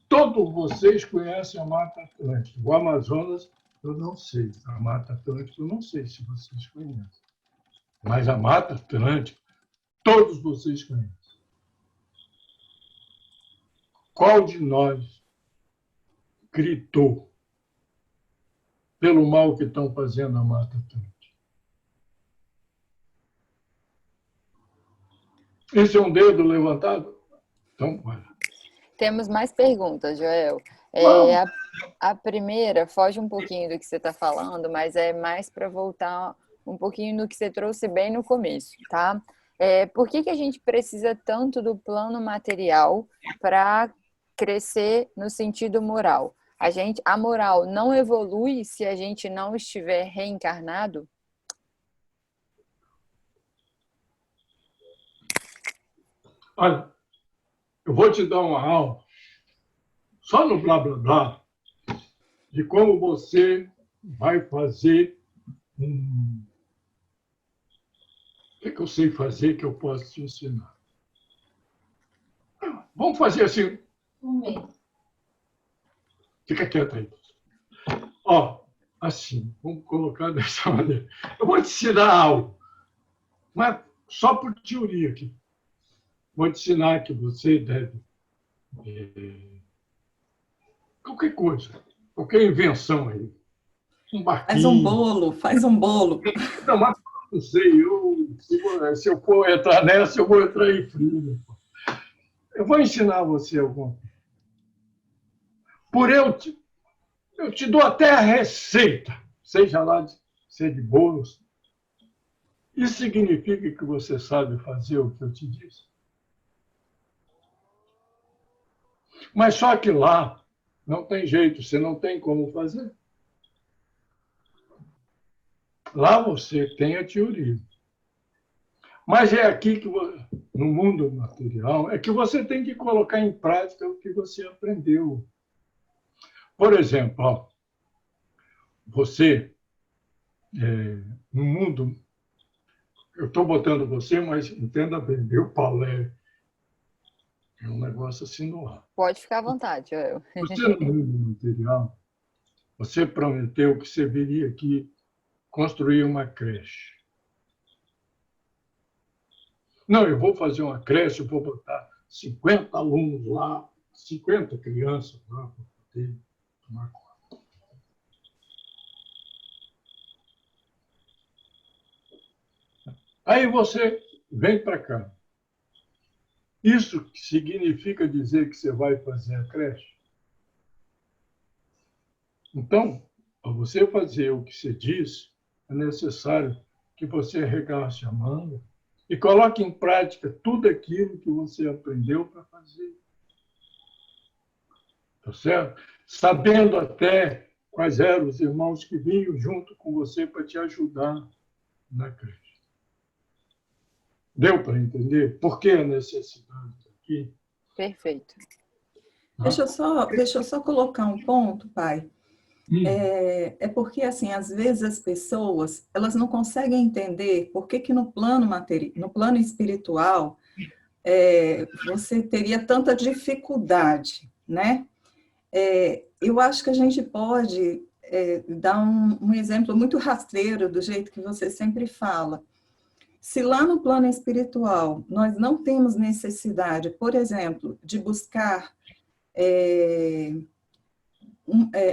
Todos vocês conhecem a Mata Atlântica. O Amazonas, eu não sei. A Mata Atlântica, eu não sei se vocês conhecem. Mas a Mata Atlântica, todos vocês conhecem. Qual de nós gritou pelo mal que estão fazendo na Mata Atlântica? Esse é um dedo levantado? Então, olha.
Temos mais perguntas, Joel. A primeira foge um pouquinho do que você está falando, mas é mais para voltar um pouquinho no que você trouxe bem no começo, tá? Por que a gente precisa tanto do plano material para crescer no sentido moral? A moral não evolui se a gente não estiver reencarnado?
Olha, eu vou te dar uma aula, só no blá blá blá, de como você vai fazer o que eu sei fazer que eu posso te ensinar. Vamos fazer assim. Fica quieto aí. Ó, assim, vamos colocar dessa maneira. Eu vou te ensinar algo, mas só por teoria aqui. Vou te ensinar que você deve... qualquer coisa, qualquer invenção aí. Um barquinho.
Faz um bolo.
Não, mas não sei, se eu for entrar nessa, eu vou entrar em frio. Eu vou ensinar você alguma coisa. Eu te dou até a receita seja lá ser de bolos. Isso significa que você sabe fazer o que eu te disse? Mas só que lá não tem jeito, você não tem como fazer. Lá você tem a teoria. Mas é aqui que, no mundo material, é que você tem que colocar em prática o que você aprendeu. Por exemplo, ó, você, no mundo, eu estou botando você, mas entenda bem, meu palé é um negócio assim no ar.
Pode ficar à vontade, Joel.
Você, no mundo material, você prometeu que você viria aqui construir uma creche. Não, eu vou fazer uma creche, eu vou botar 50 alunos lá, 50 crianças lá para poder tomar conta. Aí você vem para cá. Isso significa dizer que você vai fazer a creche? Então, para você fazer o que você diz, é necessário que você arregace a manga e coloque em prática tudo aquilo que você aprendeu para fazer. Tá certo? Sabendo até quais eram os irmãos que vinham junto com você para te ajudar na creche. Deu para entender por que a necessidade aqui?
Perfeito.
Deixa eu só colocar um ponto, pai. É porque, assim, às vezes as pessoas, elas não conseguem entender por que no plano no plano espiritual, você teria tanta dificuldade, né? Eu acho que a gente pode dar um exemplo muito rasteiro do jeito que você sempre fala. Se lá no plano espiritual nós não temos necessidade, por exemplo, de buscar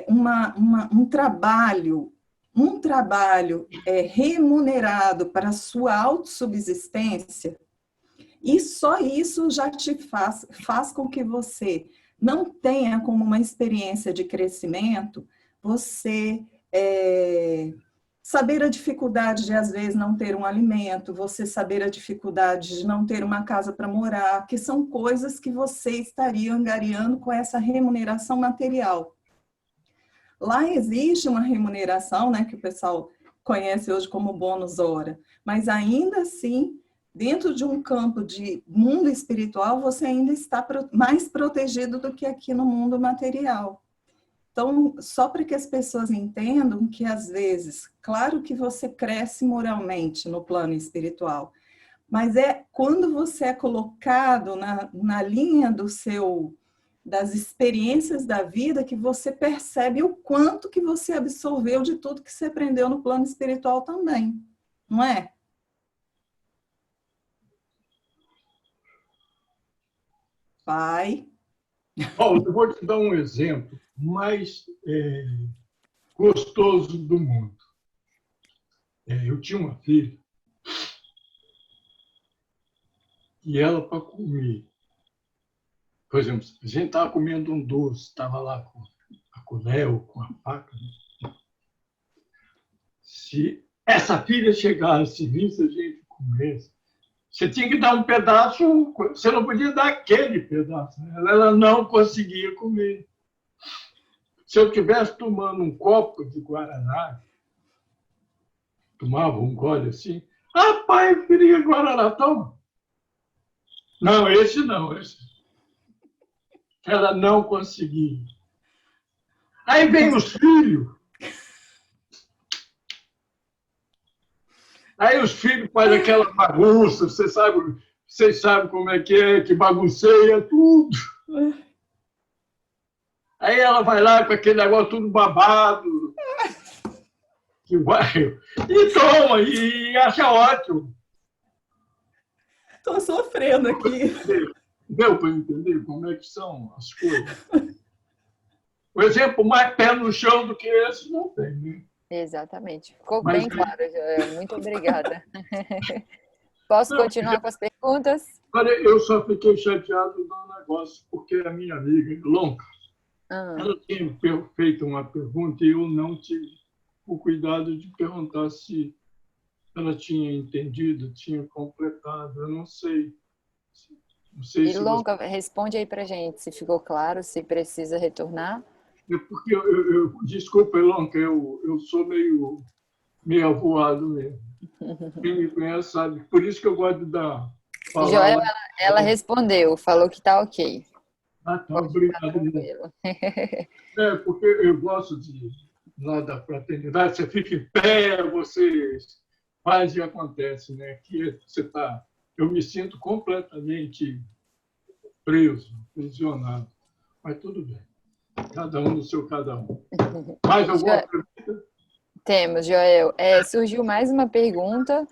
um trabalho remunerado para a sua autossubsistência, e só isso já te faz com que você não tenha como uma experiência de crescimento, você saber a dificuldade de, às vezes, não ter um alimento, você saber a dificuldade de não ter uma casa para morar, que são coisas que você estaria angariando com essa remuneração material. Lá existe uma remuneração, né, que o pessoal conhece hoje como bônus hora, mas ainda assim, dentro de um campo de mundo espiritual, você ainda está mais protegido do que aqui no mundo material. Então, só para que as pessoas entendam que, às vezes, claro que você cresce moralmente no plano espiritual, mas é quando você é colocado na linha das experiências da vida que você percebe o quanto que você absorveu de tudo que você aprendeu no plano espiritual também, não é? Pai?
Paulo, eu vou te dar um exemplo mais gostoso do mundo. Eu tinha uma filha e ela, para comer, por exemplo, a gente estava comendo um doce, estava lá com a colher ou com a faca. Né? Se essa filha chegasse e visse a gente comer, você tinha que dar um pedaço, você não podia dar aquele pedaço. Né? Ela não conseguia comer. Se eu estivesse tomando um copo de Guaraná, tomava um gole assim, pai, eu queria Guaraná, toma. Não, esse não, esse. Ela não conseguia. Aí vem os filhos. Aí os filhos fazem aquela bagunça, vocês sabem como é, que bagunceia tudo. Aí ela vai lá com aquele negócio tudo babado, que vai, e toma, e acha ótimo.
Estou sofrendo aqui.
Deu para entender como é que são as coisas? O exemplo mais pé no chão do que esse não tem, né?
Exatamente. Ficou bem claro, Joel. Muito obrigada. Posso continuar com as perguntas?
Olha, eu só fiquei chateado no negócio, porque a minha amiga, Lonca, ela tinha feito uma pergunta e eu não tive o cuidado de perguntar se ela tinha entendido, tinha completado. Eu não sei. Não sei se você...
Ilonka, responde aí pra gente, se ficou claro, se precisa retornar.
É porque desculpa, Ilonka, eu sou meio avoado mesmo. Quem me conhece sabe. Por isso que eu gosto de dar
Joel,
palavra.
ela respondeu, falou que tá ok.
Ah, tá, obrigado. Porque eu gosto lá da fraternidade, você fica em pé, você faz e acontece, né? Aqui você tá, eu me sinto completamente preso, prisionado. Mas tudo bem. Cada um no seu cada um. Mais alguma pergunta?
Temos, Joel. Surgiu mais uma pergunta.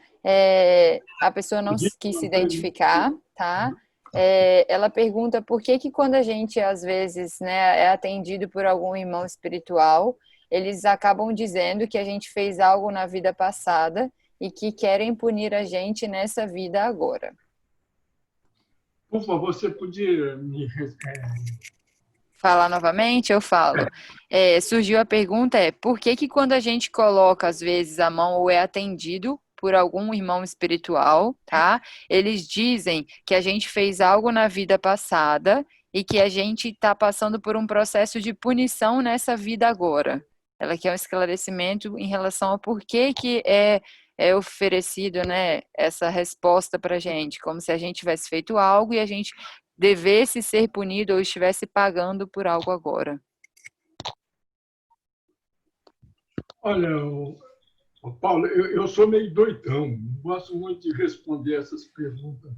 A pessoa não quis se identificar, tá? Ela pergunta por que quando a gente, às vezes, né, é atendido por algum irmão espiritual, eles acabam dizendo que a gente fez algo na vida passada e que querem punir a gente nessa vida agora.
Por favor, você podia me...
Falar novamente? Eu falo. Surgiu a pergunta, por que quando a gente coloca, às vezes, a mão ou é atendido por algum irmão espiritual, tá? Eles dizem que a gente fez algo na vida passada e que a gente está passando por um processo de punição nessa vida agora. Ela quer um esclarecimento em relação ao porquê que é oferecido, né, essa resposta para a gente, como se a gente tivesse feito algo e a gente devesse ser punido ou estivesse pagando por algo agora.
Olha, Paulo, eu sou meio doidão, não gosto muito de responder essas perguntas.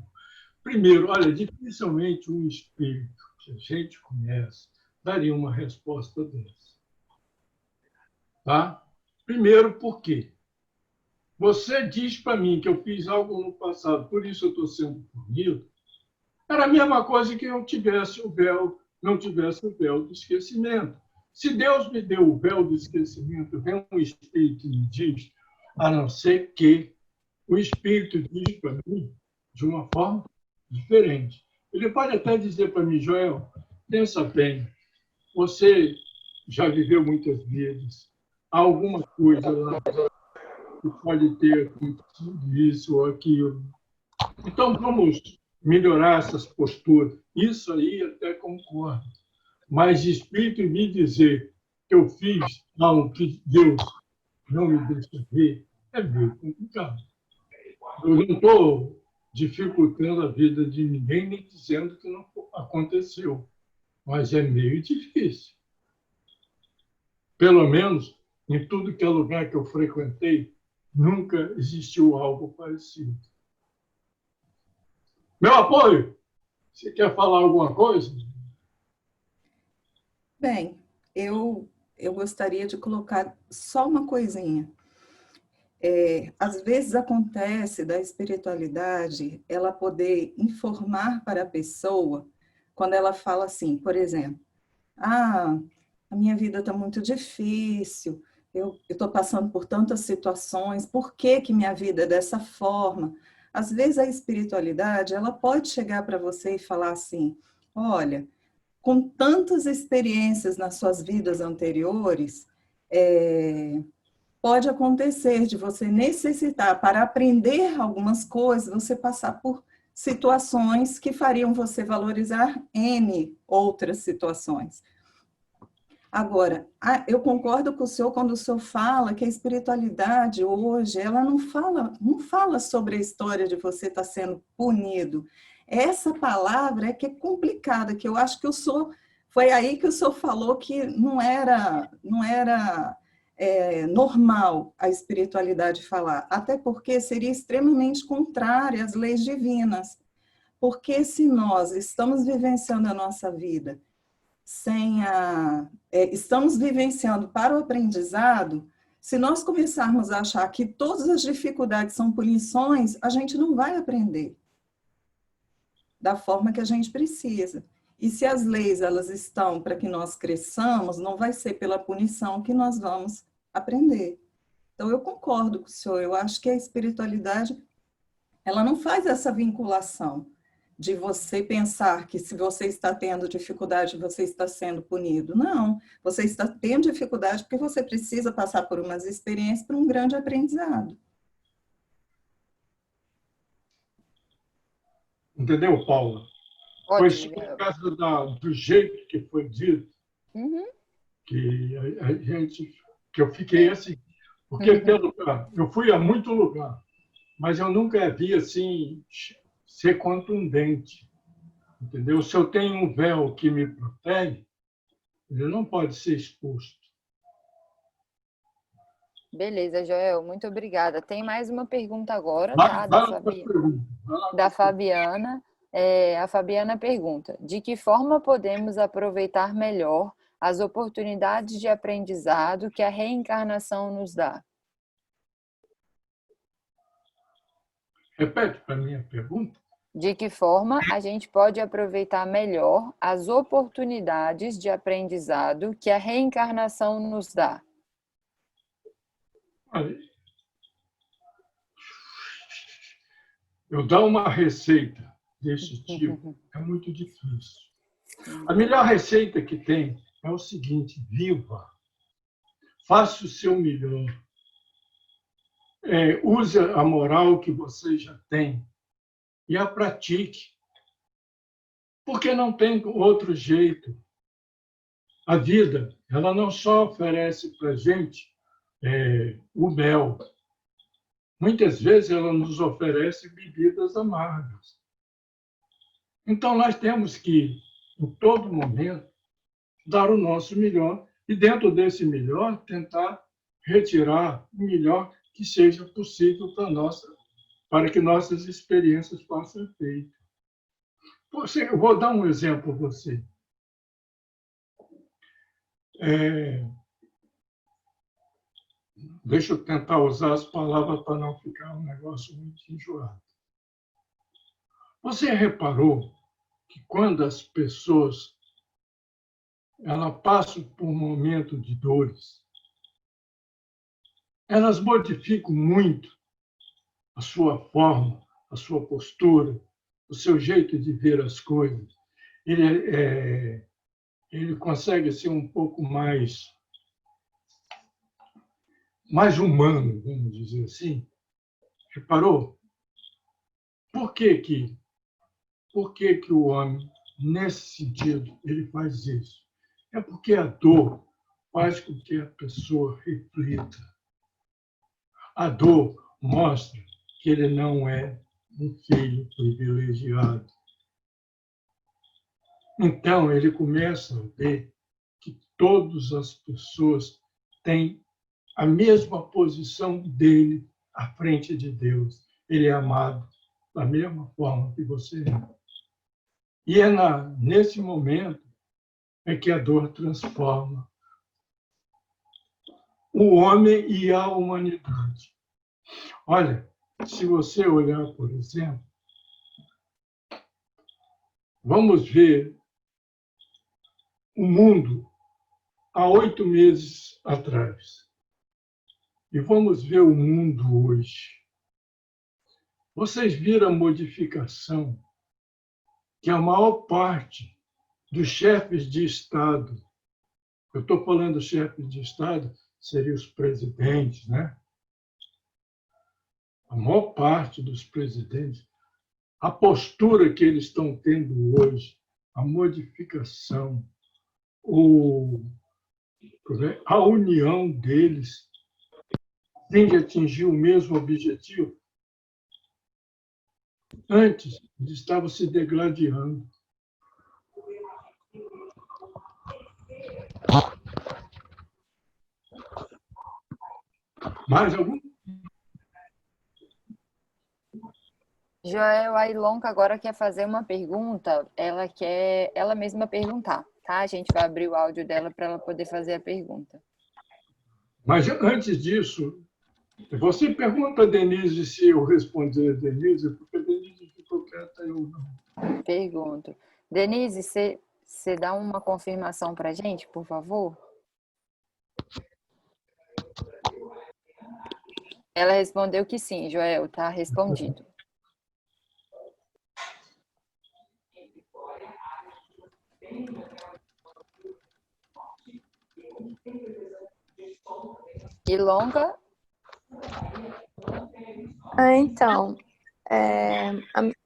Primeiro, olha, dificilmente um espírito que a gente conhece daria uma resposta dessa. Tá? Primeiro, por quê? Você diz para mim que eu fiz algo no passado, por isso eu estou sendo punido. Era a mesma coisa que eu não tivesse o véu do esquecimento. Se Deus me deu o véu do esquecimento, vem um espírito e me diz, a não ser que o espírito diz para mim de uma forma diferente. Ele pode até dizer para mim, Joel, pensa bem, você já viveu muitas vezes, há alguma coisa lá que pode ter acontecido isso ou aquilo. Então, vamos melhorar essas posturas. Isso aí até concordo. Mas espírito me dizer que eu fiz algo que Deus não me deixa ver é meio complicado. Eu não estou dificultando a vida de ninguém, nem dizendo que não aconteceu. Mas é meio difícil. Pelo menos, em tudo que é lugar que eu frequentei, nunca existiu algo parecido. Meu apoio! Você quer falar alguma coisa?
Bem, eu gostaria de colocar só uma coisinha. Às vezes acontece da espiritualidade ela poder informar para a pessoa quando ela fala assim, por exemplo, a minha vida está muito difícil, eu estou passando por tantas situações, por que minha vida é dessa forma? Às vezes a espiritualidade ela pode chegar para você e falar assim, olha, com tantas experiências nas suas vidas anteriores, pode acontecer de você necessitar, para aprender algumas coisas, você passar por situações que fariam você valorizar N outras situações. Agora, eu concordo com o senhor quando o senhor fala que a espiritualidade hoje, ela não fala sobre a história de você estar sendo punido. Essa palavra é que é complicada, que eu acho que o senhor, foi aí que o senhor falou que não era normal a espiritualidade falar, até porque seria extremamente contrária às leis divinas. Porque se nós estamos vivenciando a nossa vida estamos vivenciando para o aprendizado, se nós começarmos a achar que todas as dificuldades são punições, a gente não vai aprender da forma que a gente precisa. E se as leis elas estão para que nós cresçamos, não vai ser pela punição que nós vamos aprender. Então, eu concordo com o senhor, eu acho que a espiritualidade ela não faz essa vinculação de você pensar que se você está tendo dificuldade, você está sendo punido. Não, você está tendo dificuldade porque você precisa passar por umas experiências para um grande aprendizado.
Entendeu, Paula? Foi só por causa do jeito que foi dito que a gente, que eu fiquei assim. Porque eu fui a muito lugar, mas eu nunca vi assim ser contundente. Entendeu? Se eu tenho um véu que me protege, ele não pode ser exposto.
Beleza, Joel, muito obrigada. Tem mais uma pergunta agora, tá? Da Fabiana. A Fabiana pergunta: de que forma podemos aproveitar melhor as oportunidades de aprendizado que a reencarnação nos dá?
Repete para mim a pergunta.
De que forma a gente pode aproveitar melhor as oportunidades de aprendizado que a reencarnação nos dá?
Eu dar uma receita desse tipo é muito difícil. A melhor receita que tem é o seguinte: viva, faça o seu melhor, use a moral que você já tem e a pratique, porque não tem outro jeito. A vida, ela não só oferece para a gente o mel, muitas vezes ela nos oferece bebidas amargas. Então, nós temos que, em todo momento, dar o nosso melhor e, dentro desse melhor, tentar retirar o melhor que seja possível para que nossas experiências possam ser feitas. Eu vou dar um exemplo a você. Deixa eu tentar usar as palavras para não ficar um negócio muito enjoado. Você reparou que quando as pessoas passam por um momento de dores, elas modificam muito a sua forma, a sua postura, o seu jeito de ver as coisas. Ele consegue ser um pouco mais humano, vamos dizer assim. Reparou? Por que o homem, nesse sentido, ele faz isso? É porque a dor faz com que a pessoa reflita. A dor mostra que ele não é um filho privilegiado. Então, ele começa a ver que todas as pessoas têm a mesma posição dele à frente de Deus. Ele é amado da mesma forma que você é. E é nesse momento que a dor transforma o homem e a humanidade. Olha, se você olhar, por exemplo, vamos ver o mundo há 8 meses atrás e vamos ver o mundo hoje. Vocês viram a modificação que a maior parte dos chefes de Estado, eu estou falando dos chefes de Estado, seriam os presidentes, né? A maior parte dos presidentes, a postura que eles estão tendo hoje, a modificação, a união deles tem de atingir o mesmo objetivo. Antes, eles estavam se degladiando. Mais algum?
Joel, a Ilonka agora quer fazer uma pergunta, ela quer ela mesma perguntar, tá? A gente vai abrir o áudio dela para ela poder fazer a pergunta.
Mas antes disso, você pergunta a Denise se eu responder a Denise, porque a Denise ficou quieta e eu não.
Pergunto. Denise, você dá uma confirmação para a gente, por favor? Ela respondeu que sim, Joel, tá respondido. Ilonga?
Então,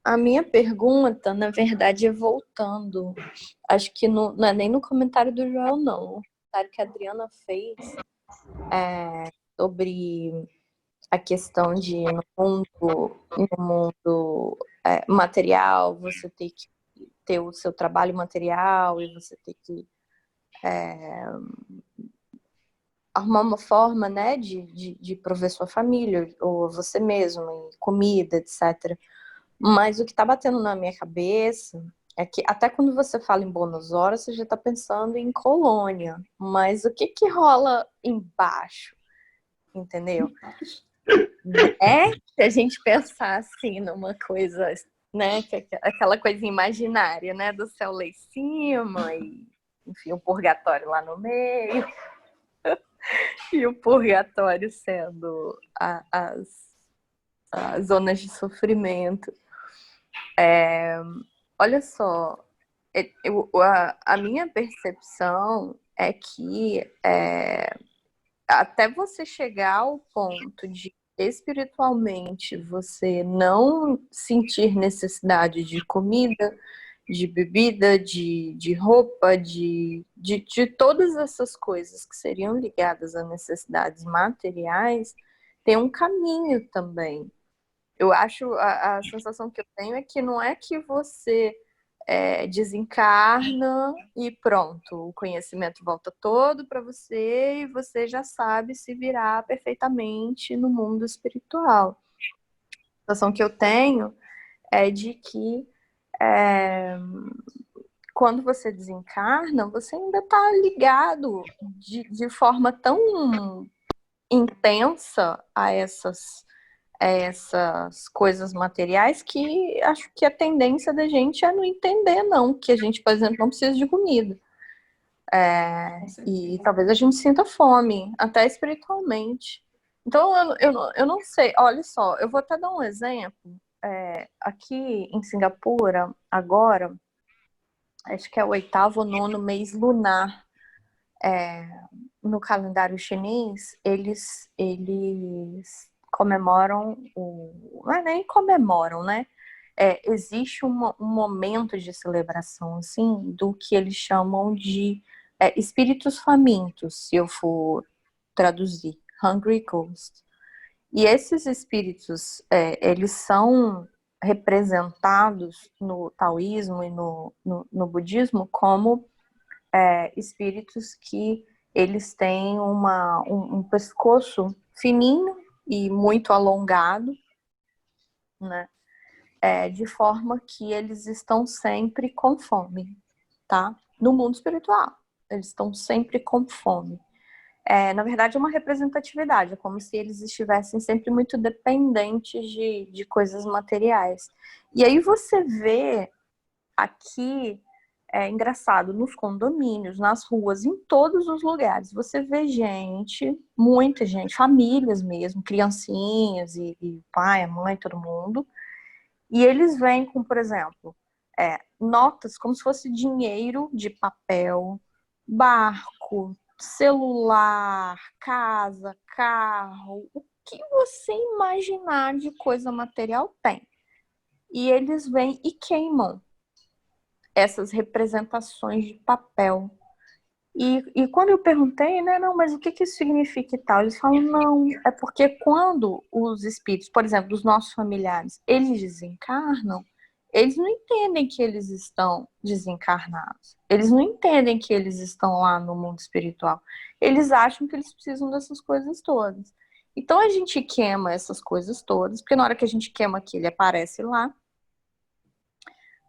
a minha pergunta, na verdade, é voltando. Acho que não é nem no comentário do Joel, não. O comentário que a Adriana fez sobre a questão de no mundo material, você ter que ter o seu trabalho material e você ter que arrumar uma forma, né, de prover sua família, ou você mesmo, em comida, etc. Mas o que está batendo na minha cabeça é que até quando você fala em Buenos Aires, você já está pensando em colônia. Mas o que rola embaixo? Entendeu? Se a gente pensar assim numa coisa, né, aquela coisa imaginária, né, do céu lá em cima e, enfim, o purgatório lá no meio. E o purgatório sendo as zonas de sofrimento. Olha só, a minha percepção é que até você chegar ao ponto de espiritualmente você não sentir necessidade de comida, de bebida, de roupa, de todas essas coisas que seriam ligadas a necessidades materiais, tem um caminho também. Eu acho, a sensação que eu tenho é que não é que você desencarna e pronto, o conhecimento volta todo para você e você já sabe se virar perfeitamente no mundo espiritual. A sensação que eu tenho é de que quando você desencarna, você ainda está ligado de forma tão intensa a essas coisas materiais que acho que a tendência da gente é não entender, não, que a gente, por exemplo, não precisa de comida. E talvez a gente sinta fome, até espiritualmente. Então, eu não sei. Olha só, eu vou até dar um exemplo. Aqui em Singapura, agora, acho que é o 8º ou 9º mês lunar. No calendário chinês, eles comemoram não é nem comemoram, né? Existe um momento de celebração, assim, do que eles chamam de espíritos famintos, se eu for traduzir, Hungry Ghosts. E esses espíritos, eles são representados no taoísmo e no budismo como espíritos que eles têm um pescoço fininho e muito alongado, né? De forma que eles estão sempre com fome, tá? No mundo espiritual, eles estão sempre com fome. Na verdade, é uma representatividade, é como se eles estivessem sempre muito dependentes de coisas materiais. E aí você vê aqui, engraçado, nos condomínios, nas ruas, em todos os lugares, você vê gente, muita gente, famílias mesmo, criancinhas e pai, a mãe, todo mundo, e eles vêm com, por exemplo, notas como se fosse dinheiro de papel, barco, celular, casa, carro, o que você imaginar de coisa material tem. E eles vêm e queimam essas representações de papel. E quando eu perguntei, né, não, mas o que isso significa e tal? Eles falam, não, é porque quando os espíritos, por exemplo, dos nossos familiares, eles desencarnam, eles não entendem que eles estão desencarnados. Eles não entendem que eles estão lá no mundo espiritual. Eles acham que eles precisam dessas coisas todas. Então a gente queima essas coisas todas, porque na hora que a gente queima aqui, ele aparece lá,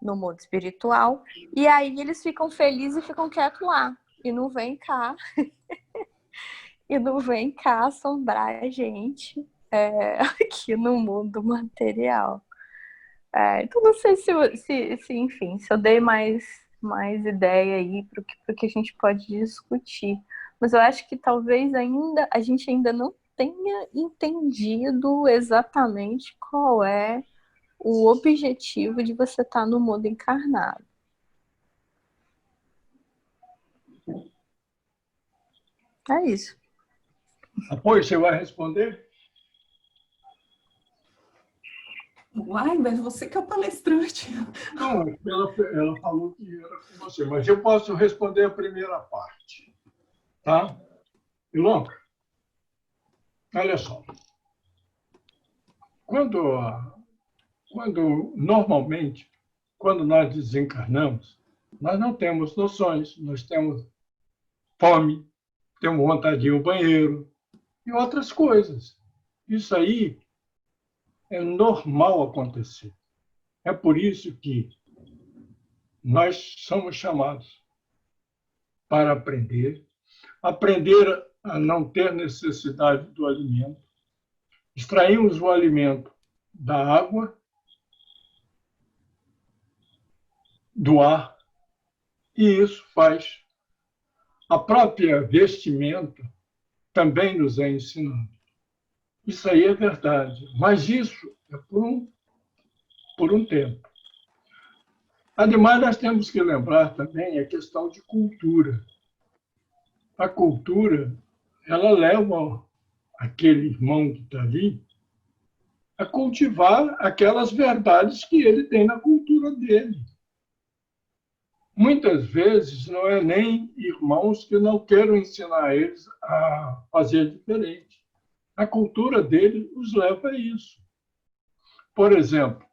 no mundo espiritual, e aí eles ficam felizes e ficam quietos lá, e não vem cá, e não vem cá assombrar a gente aqui no mundo material. Então não sei se enfim, se eu dei mais ideia aí para que a gente pode discutir, mas eu acho que talvez a gente ainda não tenha entendido exatamente qual é o objetivo de você estar no mundo encarnado. É isso.
Apoio, você vai responder?
Uai, mas você que é o palestrante.
Não, ela falou que era com você, mas eu posso responder a primeira parte. Tá? Ilonka, olha só. Normalmente, quando nós desencarnamos, nós não temos noções, nós temos fome, temos vontade de ir ao banheiro e outras coisas. Isso aí é normal acontecer. É por isso que nós somos chamados para aprender a não ter necessidade do alimento. Extraímos o alimento da água, do ar, e isso faz. A própria vestimenta também nos é ensinado. Isso aí é verdade, mas isso é por um tempo. Ademais, nós temos que lembrar também a questão de cultura. A cultura, ela leva aquele irmão que está ali a cultivar aquelas verdades que ele tem na cultura dele. Muitas vezes não é nem irmãos que não queiram ensinar eles a fazer diferente. A cultura dele os leva a isso. Por exemplo,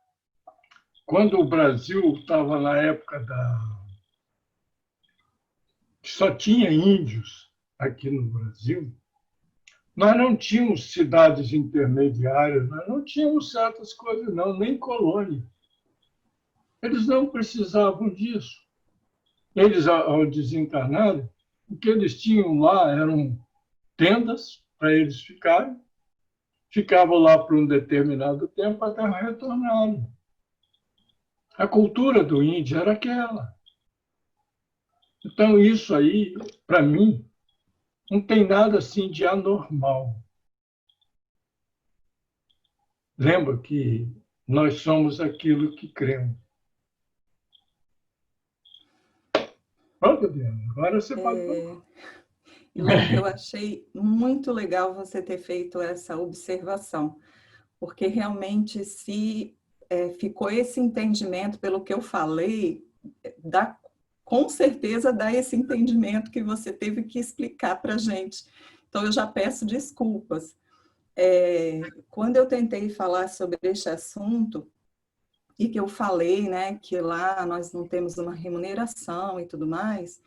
quando o Brasil estava na época que só tinha índios aqui no Brasil, nós não tínhamos cidades intermediárias, nós não tínhamos certas coisas, não, nem colônia. Eles não precisavam disso. Eles, ao desencarnarem, o que eles tinham lá eram tendas para eles ficarem, ficavam lá por um determinado tempo até retornarem. A cultura do índio era aquela. Então, isso aí, para mim, não tem nada assim de anormal. Lembra que nós somos aquilo que cremos. Pronto, Diana, agora você pode...
Eu achei muito legal você ter feito essa observação, porque realmente se ficou esse entendimento pelo que eu falei, com certeza dá esse entendimento que você teve que explicar para a gente. Então, eu já peço desculpas. Quando eu tentei falar sobre este assunto, e que eu falei, né, que lá nós não temos uma remuneração e tudo mais,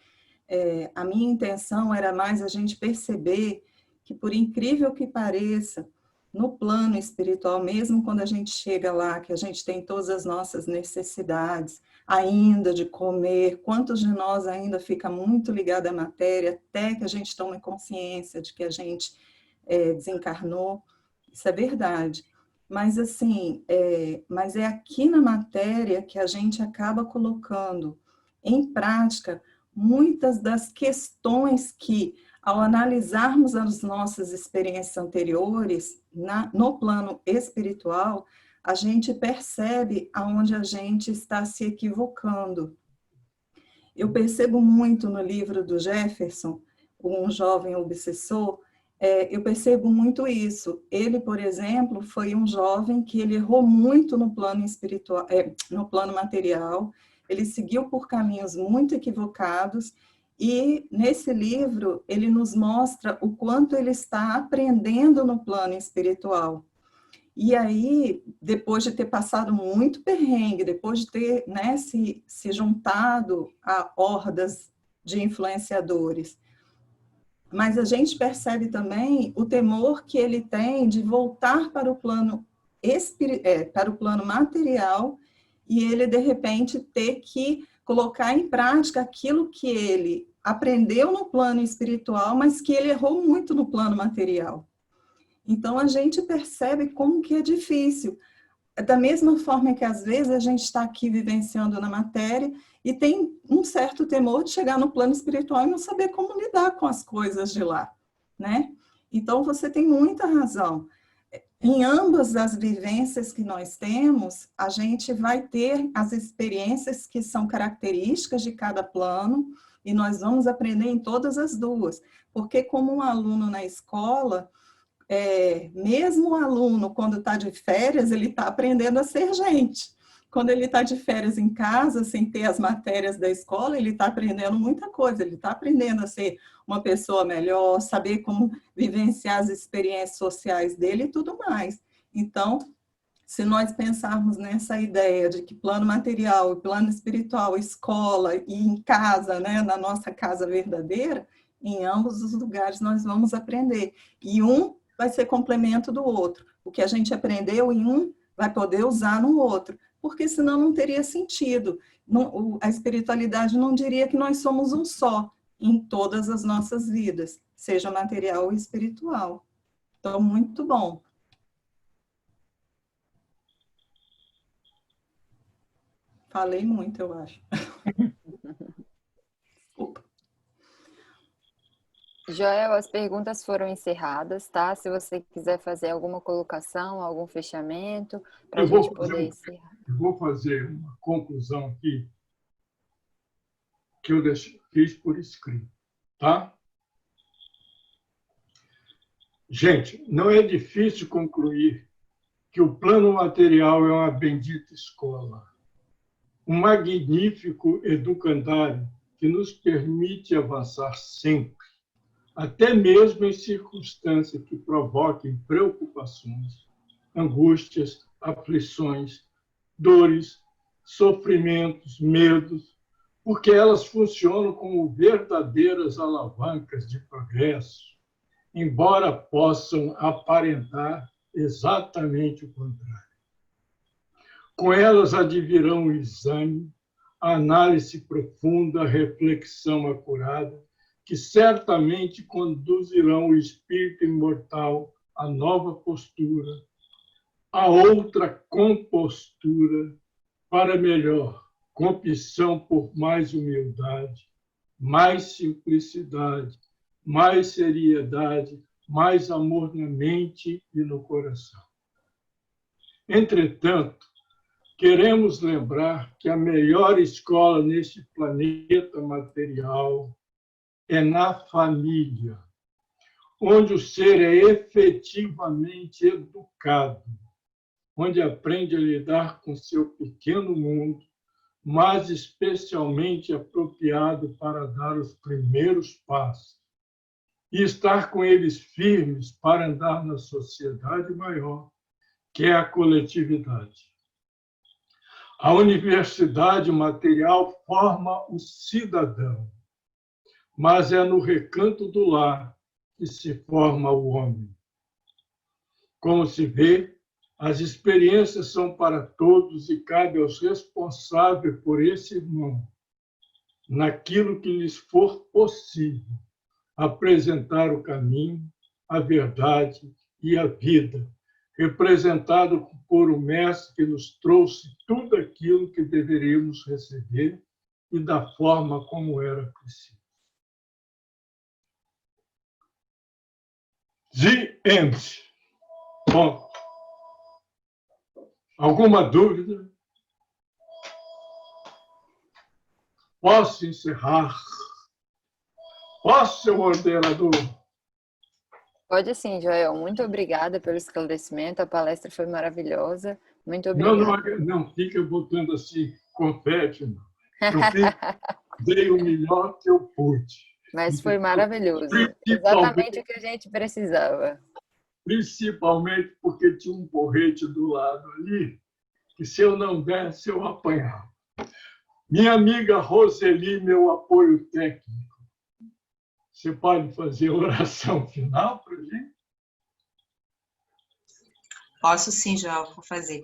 a minha intenção era mais a gente perceber que, por incrível que pareça, no plano espiritual, mesmo quando a gente chega lá, que a gente tem todas as nossas necessidades ainda de comer, quantos de nós ainda fica muito ligado à matéria, até que a gente tome consciência de que a gente desencarnou, isso é verdade. Mas assim, mas é aqui na matéria que a gente acaba colocando em prática muitas das questões que, ao analisarmos as nossas experiências anteriores, no plano espiritual, a gente percebe aonde a gente está se equivocando. Eu percebo muito no livro do Jefferson, Um Jovem Obsessor, eu percebo muito isso. Ele, por exemplo, foi um jovem que ele errou muito no plano espiritual, no plano material, ele seguiu por caminhos muito equivocados, e nesse livro ele nos mostra o quanto ele está aprendendo no plano espiritual. E aí, depois de ter passado muito perrengue, depois de ter, né, se juntado a hordas de influenciadores, mas a gente percebe também o temor que ele tem de voltar para o plano material, e ele, de repente, ter que colocar em prática aquilo que ele aprendeu no plano espiritual, mas que ele errou muito no plano material. Então, a gente percebe como que é difícil. Da mesma forma que, às vezes, a gente está aqui vivenciando na matéria e tem um certo temor de chegar no plano espiritual e não saber como lidar com as coisas de lá, né? Então, você tem muita razão. Em ambas as vivências que nós temos, a gente vai ter as experiências que são características de cada plano, e nós vamos aprender em todas as duas, porque como um aluno na escola, mesmo o aluno, quando está de férias, ele está aprendendo a ser gente. Quando ele está de férias em casa, sem ter as matérias da escola, ele está aprendendo muita coisa, ele está aprendendo a ser uma pessoa melhor, saber como vivenciar as experiências sociais dele e tudo mais. Então, se nós pensarmos nessa ideia de que plano material e plano espiritual, escola e em casa, né, na nossa casa verdadeira, em ambos os lugares nós vamos aprender. E um vai ser complemento do outro. O que a gente aprendeu em um vai poder usar no outro, porque senão não teria sentido. A espiritualidade não diria que nós somos um só em todas as nossas vidas, seja material ou espiritual. Então, muito bom. Falei muito, eu acho.
Joel, as perguntas foram encerradas, tá? Se você quiser fazer alguma colocação, algum fechamento, para a gente poder encerrar.
Eu vou fazer uma conclusão aqui, que eu fiz por escrito, tá? Gente, não é difícil concluir que o plano material é uma bendita escola, um magnífico educandário que nos permite avançar sempre, até mesmo em circunstâncias que provoquem preocupações, angústias, aflições, dores, sofrimentos, medos, porque elas funcionam como verdadeiras alavancas de progresso, embora possam aparentar exatamente o contrário. Com elas advirão o exame, a análise profunda, a reflexão acurada, que certamente conduzirão o espírito imortal à nova postura, a outra compostura, para melhor compissão por mais humildade, mais simplicidade, mais seriedade, mais amor na mente e no coração. Entretanto, queremos lembrar que a melhor escola neste planeta material é na família, onde o ser é efetivamente educado, onde aprende a lidar com seu pequeno mundo, mas especialmente apropriado para dar os primeiros passos e estar com eles firmes para andar na sociedade maior, que é a coletividade. A universidade material forma o cidadão, mas é no recanto do lar que se forma o homem. Como se vê, as experiências são para todos e cabe aos responsáveis por esse irmão, naquilo que lhes for possível, apresentar o caminho, a verdade e a vida, representado por um mestre que nos trouxe tudo aquilo que deveríamos receber e da forma como era preciso. The end. Bom, alguma dúvida? Posso encerrar? Posso, seu ordenador?
Pode sim, Joel. Muito obrigada pelo esclarecimento. A palestra foi maravilhosa. Muito obrigada.
Não fica botando assim confete, não. Eu dei o melhor que eu pude.
Mas foi maravilhoso. Exatamente o que a gente precisava.
Principalmente porque tinha um porrete do lado ali, que se eu não desse, eu apanhava. Minha amiga Roseli, meu apoio técnico. Você pode fazer a oração final para a gente?
Posso sim, Joel, vou fazer.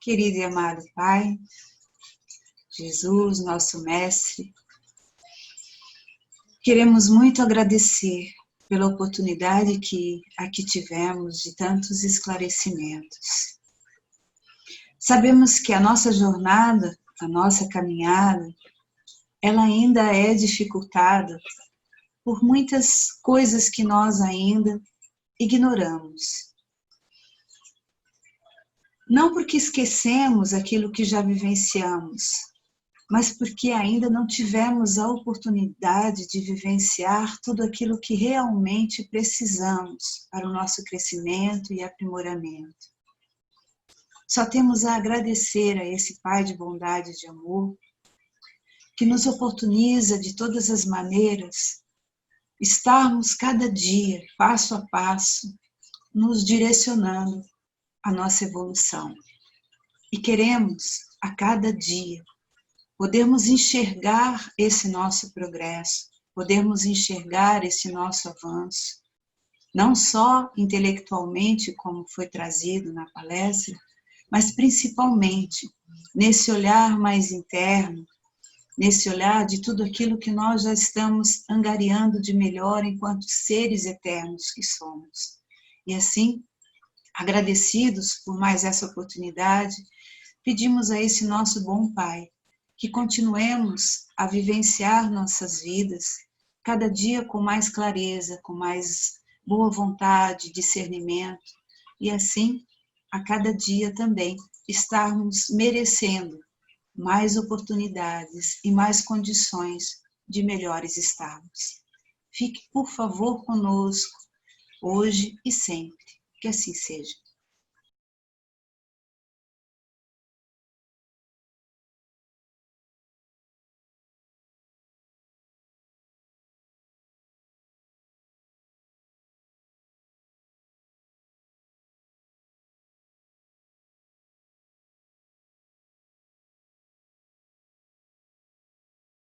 Querido e amado Pai, Jesus, nosso Mestre, queremos muito agradecer pela oportunidade que aqui tivemos de tantos esclarecimentos. Sabemos que a nossa jornada, a nossa caminhada, ela ainda é dificultada por muitas coisas que nós ainda ignoramos. Não porque esquecemos aquilo que já vivenciamos, mas porque ainda não tivemos a oportunidade de vivenciar tudo aquilo que realmente precisamos para o nosso crescimento e aprimoramento. Só temos a agradecer a esse Pai de bondade e de amor, que nos oportuniza de todas as maneiras estarmos cada dia, passo a passo, nos direcionando à nossa evolução. E queremos, a cada dia, podermos enxergar esse nosso progresso, podermos enxergar esse nosso avanço, não só intelectualmente, como foi trazido na palestra, mas principalmente nesse olhar mais interno, nesse olhar de tudo aquilo que nós já estamos angariando de melhor enquanto seres eternos que somos. E assim, agradecidos por mais essa oportunidade, pedimos a esse nosso bom Pai que continuemos a vivenciar nossas vidas cada dia com mais clareza, com mais boa vontade, discernimento, e assim, a cada dia também, estarmos merecendo mais oportunidades e mais condições de melhores estarmos. Fique, por favor, conosco, hoje e sempre. Que assim seja.